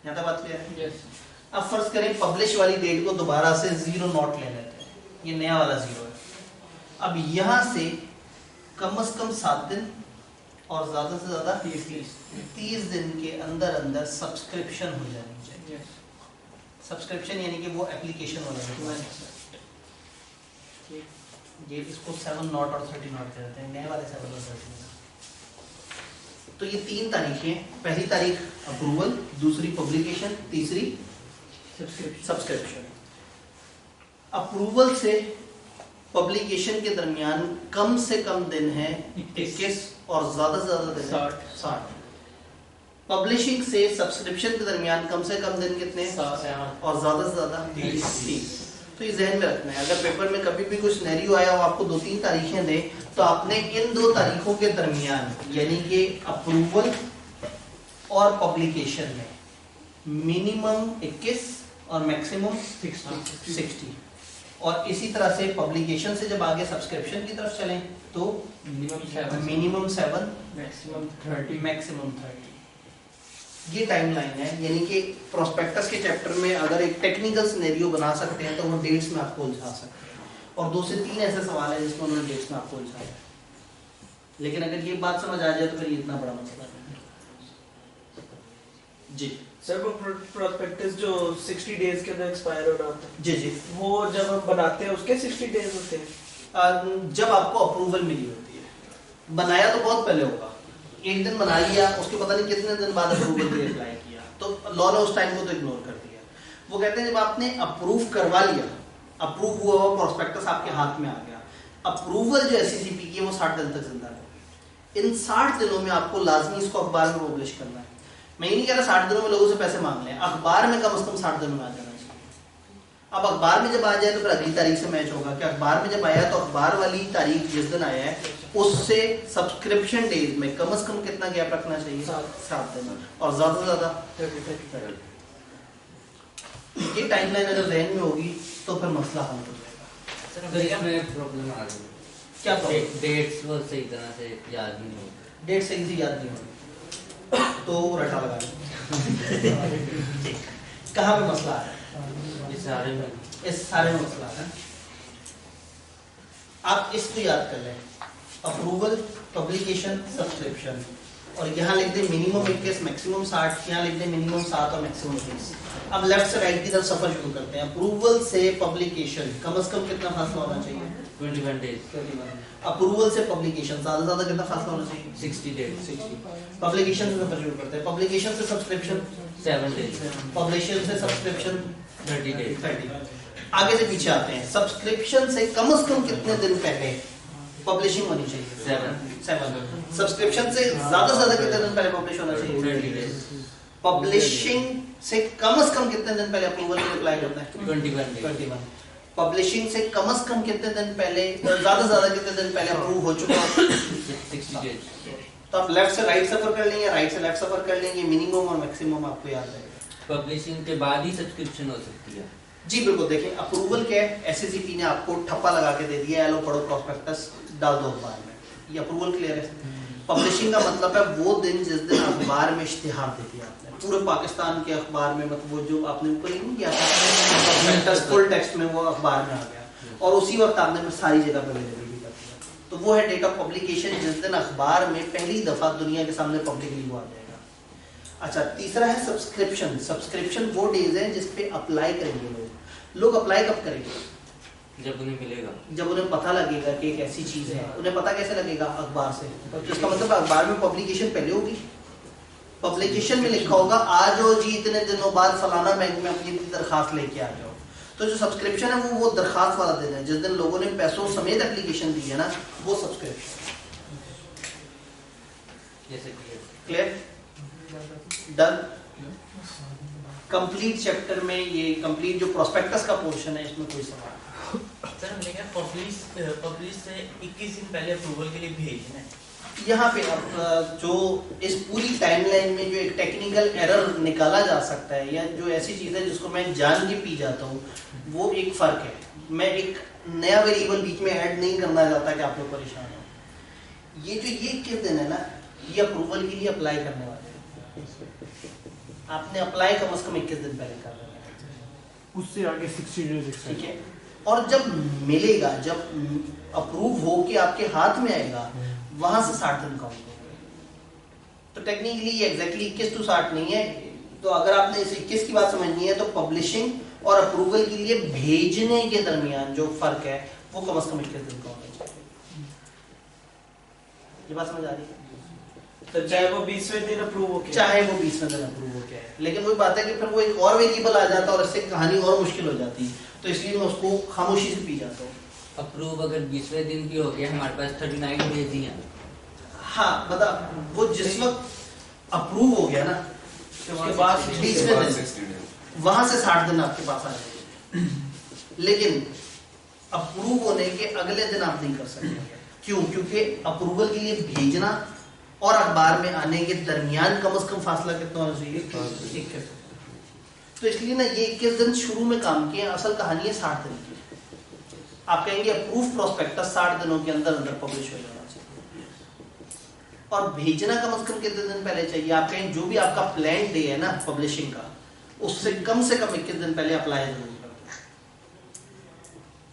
यहाँ तक बात क्लियर है? अब फर्ज करें पब्लिश वाली डेट को दोबारा से 0 नॉट ले लेते हैं, ये नया वाला 0 है। अब यहां से कम से कम 7 दिन और ज्यादा से ज्यादा 30 दिन के अंदर अंदर सब्सक्रिप्शन हो जानी चाहिए। सब्सक्रिप्शन यानी कि वो एप्लीकेशन वाला ये इसको 7 नॉट और 30 नॉट कहते हैं, नए वाले 7 और 30। तो ये 3 तारीखें, पहली तारीख अप्रूवल, दूसरी पब्लिकेशन, तीसरी सब्सक्रिप्शन। अप्रूवल से पब्लिकेशन के दरमियान कम से कम दिन है 21 और ज्यादा से ज्यादा दिन 60। पब्लिशिंग से सब्सक्रिप्शन के दरमियान कम से कम दिन कितने और ज्यादा से ज्यादा 30। तो ये जहन में रखना है, अगर पेपर में कभी भी कुछ सिनेरियो आया और आपको 2-3 तारीखें दे तो आपने इन 2 तारीखों के दरमियान यानी कि अप्रूवल और पब्लिकेशन में मिनिमम 21 और मैक्सिमम 60, और इसी तरह से पब्लिकेशन से जब आगे सब्सक्रिप्शन की तरफ चलें तो मिनिमम 7 मैक्सिमम 30। ये टाइमलाइन है, यानी कि प्रोस्पेक्टस के चैप्टर में अगर एक टेक्निकल सिनेरियो बना सकते हैं तो वो डेट्स में आपको उलझा सकते हैं, और 2 से 3 ऐसे सवाल है जिसमें उन्होंने डेट्स में आपको उलझाया। लेकिन अगर ये बात समझ आ जाए तो फिर ये इतना बड़ा मसला नहीं जी। सर वो प्रोस्पेक्टस जो 60 डेज के अंदर एक्सपायर हो रहा होता है, जी जी, वो जब हम बनाते हैं उसके 60 डेज होते हैं? जब आपको अप्रूवल मिली होती है, बनाया तो बहुत पहले होगा, एक दिन बना लिया, उसके पता नहीं कितने दिन बाद अप्रूवल के लिए अप्लाई किया, तो लॉ ने उस टाइम को तो इग्नोर कर दिया। वो कहते हैं जब आपने अप्रूव करवा लिया, अप्रूव हुआ हुआ प्रोस्पेक्टस आपके हाथ में आ गया, अप्रूवल जो SCCP की है वो 60 दिन तक जिंदा है। इन 60 दिनों में आपको लाजमी इसको अखबार में पब्लिश करना है। मैं ये नहीं कह रहा 60 दिनों में लोगों से पैसे मांग लें, अखबार में कम से कम 60 दिनों में आ जाना चाहिए। अब अखबार में जब आ जाए तो फिर अगली तारीख से मैच होगा कि अखबार में जब आया तो अखबार वाली तारीख जिस दिन आया है उससे सब्सक्रिप्शन डेज में कम से कम कितना गैप रखना चाहिए? 7 दिन, और ज्यादा से ज्यादा 30। ये टाइमलाइन अगर जहन में होगी तो फिर मसला हल हो जाएगा। इसमें प्रॉब्लम आ रही है, क्या प्रॉब्लम? डेट्स वो सही तरह से याद नहीं होती। डेट सही से याद नहीं होगी तो रटा लगा कहाँ पे मसला है? इस सारे में मसला है। आप इसको याद कर लें, अप्रूवल, पब्लिकेशन, सब्सक्रिप्शन, और यहाँ लिख दे मिनिमम 21, मैक्सिमम 60, यहाँ लिख दे मिनिमम 7 और मैक्सिमम 20। अब लेफ्ट से राइट की तरफ सफर शुरू करते हैं। अप्रूवल से पब्लिकेशन कम से कम कितना फासला होना चाहिए? 21 days. 21। अप्रूवल से पब्लिकेशन ज्यादा से ज्यादा कितना फासला होना चाहिए? 60 days. 60। पब्लिकेशन से सफर शुरू करते हैं। पब्लिकेशन से सब्सक्रिप्शन 7 days. पब्लिकेशन से सब्सक्रिप्शन 30 days. 30। आगे से पीछे आते हैं। सब्सक्रिप्शन से कम कितने दिन पहले पब्लिशिंग होनी चाहिए? 7। सब्सक्रिप्शन से ज्यादा कितने दिन पहले पब्लिश होना चाहिए? 30 days. पब्लिशिंग से कम कितने दिन पहले अप्रूवल के लिए अप्लाई करना है? 21 days. 21। पब्लिशिंग से कम कितने दिन पहले, ज्यादा कितने दिन पहले अप्रूव हो चुका है? 60 days. तो आप लेफ्ट से राइट सफर कर लेंगे, राइट से लेफ्ट सफर कर लेंगे, मिनिमम और मैक्सिमम आपको याद रहेगा। पब्लिशिंग के बाद ही सब्सक्रिप्शन हो सकती है। जी बिल्कुल। देखिए अप्रूवल क्या है, एससीसीपी ने आपको ठप्पा लगा के दे दिया, लो पढ़ो प्रॉस्पेक्टस डाल दो अखबार में, ये अप्रूवल क्लियर है। पब्लिशिंग का मतलब है वो दिन जिस दिन अखबार में इश्तिहार दे दिया आपने, पूरे पाकिस्तान के अखबार में, मतलब वो जो आपने कोई नहीं किया था फुल टेक्स्ट में, वो अखबार में आ गया और उसी वक्त आपने सारी जगह पर अवेलेबल भी कर दिया। तो वो है डेट ऑफ पब्लिकेशन, जिस दिन अखबार में पहली दफा दुनिया के सामने पब्लिकली वो आ जाएगा। अच्छा, तीसरा है सब्सक्रिप्शन। सब्सक्रिप्शन वो डेज है जिस पे अप्लाई करेंगे लोग अप्लाई कब करेंगे? जब उन्हें मिलेगा, जब उन्हें पता लगेगा कि एक ऐसी चीज है। उन्हें पता कैसे लगेगा? अखबार से। तो इसका मतलब अखबार में पब्लिकेशन पहले होगी, पब्लिकेशन में लिखा होगा आ जाओ जी इतने दिनों बाद फलाना बैंक में अपनी दरखास्त लेके आ जाओ। तो जो सब्सक्रिप्शन है वो दरखास्त वाला दिन है, जिस दिन लोगों ने पैसों समेत एप्लीकेशन दी है ना, वो subscription. Clear? Done. Complete chapter में ये कंप्लीट जो प्रोस्पेक्टस का पोर्शन है, इसमें कोई सवाल? सर हमने क्या पब्लिश से 21 दिन पहले अप्रूवल के लिए भेजना है। यहाँ पे अब जो इस पूरी टाइमलाइन में जो एक टेक्निकल एरर निकाला जा सकता है, या जो ऐसी चीज़ है जिसको मैं जान के पी जाता हूँ, वो एक फ़र्क है। मैं एक नया वेरिएबल बीच में ऐड नहीं करना चाहता कि आप लोग परेशान हो। ये जो ये किस दिन है ना, ये अप्रूवल के लिए अप्लाई करने वाले आपने अप्लाई कम से कम 21 दिन पहले कर देना है, उससे आगे 60 डेज। ठीक है। और जब मिलेगा, जब अप्रूव हो के आपके हाथ में आएगा, वहां से 60 दिन काउंट होंगे। तो टेक्निकली ये एग्जैक्टली 21 to 60 नहीं है। तो अगर आपने इस 21 की बात समझनी है, तो पब्लिशिंग और अप्रूवल के लिए भेजने के दरमियान जो फर्क है वो कम से कम 21 दिन का होना चाहिए। ये बात समझ आ रही है? तो चाहे वो 20वें दिन अप्रूव हो के, चाहे वो 20वें दिन अप्रूव हो के है, लेकिन वही बात है कि फिर वो एक और वेरिएबल आ जाता है और इससे कहानी और मुश्किल हो जाती है। तो इसलिए मैं उसको खामोशी से पी जाता हूँ। अप्रूव अगर 20वें दिन भी हो गया, हमारे पास 39 डेज ही हैं। हाँ, मतलब वो जिस वक्त अप्रूव हो गया ना, उसके बाद 20वें दिन, वहां से 60 दिन आपके पास आ जाएंगे। लेकिन अप्रूव होने के अगले दिन आप नहीं कर सकते। क्यों? क्योंकि अप्रूवल के लिए भेजना और अखबार में आने के दरमियान कम से कम फासला कितना होना चाहिए? 21। तो इसलिए ना ये 21 दिन शुरू में काम किए, असल कहानी है 60 दिन की। आप कहेंगे अप्रूव प्रोस्पेक्टस 60 दिनों के अंदर अंदर पब्लिश हो जाना चाहिए, और भेजना कम से कम कितने दिन पहले चाहिए? आप कहें जो भी आपका प्लान डे है ना पब्लिशिंग का, उससे कम 21 दिन पहले अप्लाई जरूर कर दें।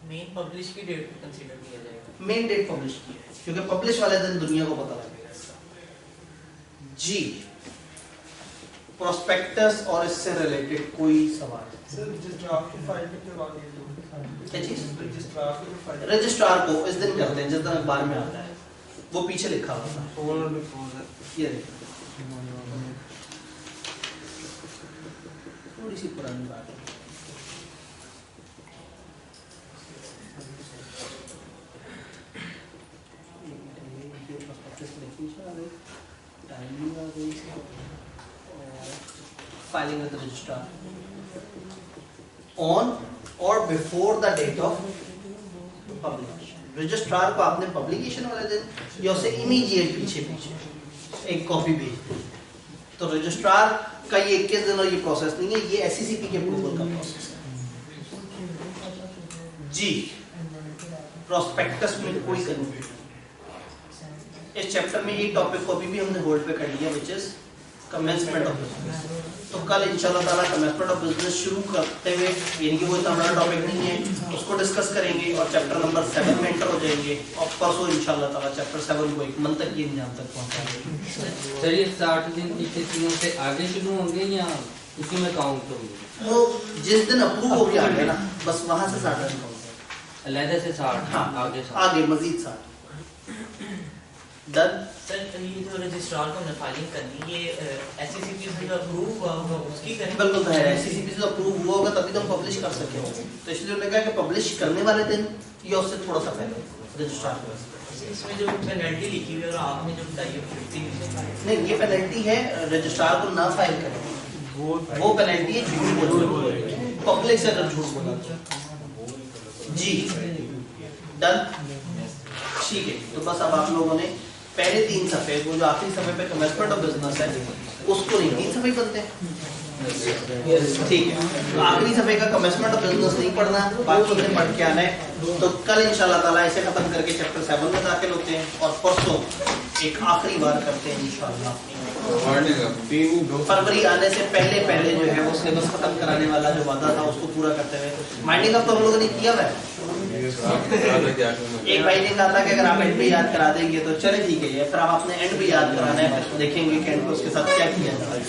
मेन पब्लिश की डेट कंसीडर किया जाएगा। मेन डेट पब्लिश की है, क्योंकि पब्लिश वाले दिन दुनिया को पता लगेगा इसका। जी, प्रोस्पेक्टस और इससे रिलेटेड कोई सवाल? सर रजिस्ट्रार को फाइल करके बाद ये क्या चीज? रजिस्ट्रार को फाइल, रजिस्ट्रार को इस दिन करते हैं जिस दिन अखबार में आता है, वो पीछे लिखा हुआ था, ये देखिए थोड़ी सी पुरानी बात है। Filing with the registrar on or before the date of publication. Registrar को आपने पब्लिकेशन वाले दिन या उससे इमीडिएट पीछे एक कॉपी भेज दी, तो रजिस्ट्रार का ये 21 दिन और ये प्रोसेस नहीं है, ये एससीसीपी के अप्रूवल का प्रोसेस है। जी, प्रोस्पेक्टस में कोई कंफ्यूजन? इस चैप्टर में एक टॉपिक को अभी भी हमने होल्ड पे कर लिया, which is commencement of business. तो कल इंशाल्लाह ताला कमेंसमेंट ऑफ बिजनेस शुरू करते हुए, यानी कि वो इतना बड़ा टॉपिक नहीं है, उसको डिस्कस करेंगे और चैप्टर नंबर 7 में एंटर हो जाएंगे और परसों इंशाल्लाह ताला चैप्टर 7 को एक मंतक की इंजाम तक पहुंचाएंगे। सर ये 60 दिन की चीजों से आगे शुरू होंगे या उसी में काउंट होंगे? वो जिस दिन अप्रूव हो गया है ना, बस वहां से 60 दिन काउंट है। अलहदा से 60, हाँ, आगे मजीद 60 डन। सर ये जो रजिस्ट्रार को फाइलिंग करनी, ये एससीसीपी से अप्रूव हुआ होगा उसकी करें? बिल्कुल तो है, एससीसीपी से अप्रूव हुआ होगा तभी तो हम पब्लिश कर सके होंगे। तो इसलिए उन्होंने कहा कि पब्लिश करने वाले दिन या उससे थोड़ा सा पहले रजिस्ट्रार को। इसमें जो पेनल्टी लिखी हुई है और आपने जो बताई है 50 नहीं, ये पेनल्टी है रजिस्ट्रार को ना फाइल करें, वो पेनल्टी है झूठ बोलने, पब्लिक से अगर झूठ बोला जी। डन, ठीक है। तो बस अब आप लोगों ने पहले 3 सफ़े, वो जो आखिरी सफ़े पे कमेंसमेंट ऑफ बिजनेस है, उसको नहीं, 3 सफ़े बनते हैं, ठीक है। तो आखिरी सफ़े का कमेंसमेंट ऑफ बिजनेस नहीं पढ़ना, बाकी ने पढ़ के आना है। तो कल इंशाल्लाह ताला इसे खत्म करके चैप्टर 7 में दाखिल होते हैं और परसों एक आखिरी बार करते हैं इंशाल्लाह। फरवरी आने से पहले पहले जो है वो सिलेबस खत्म कराने वाला जो वादा था उसको पूरा करते हुए माइंडिंग अप तो हम लोगों ने किया हुआ है। एक भाई ने कहा था कि अगर आप एंड पे याद करा देंगे तो चले, ठीक है। फिर आप अपने एंड पे याद कराना है, देखेंगे कि एंड पे उसके साथ क्या किया जाए।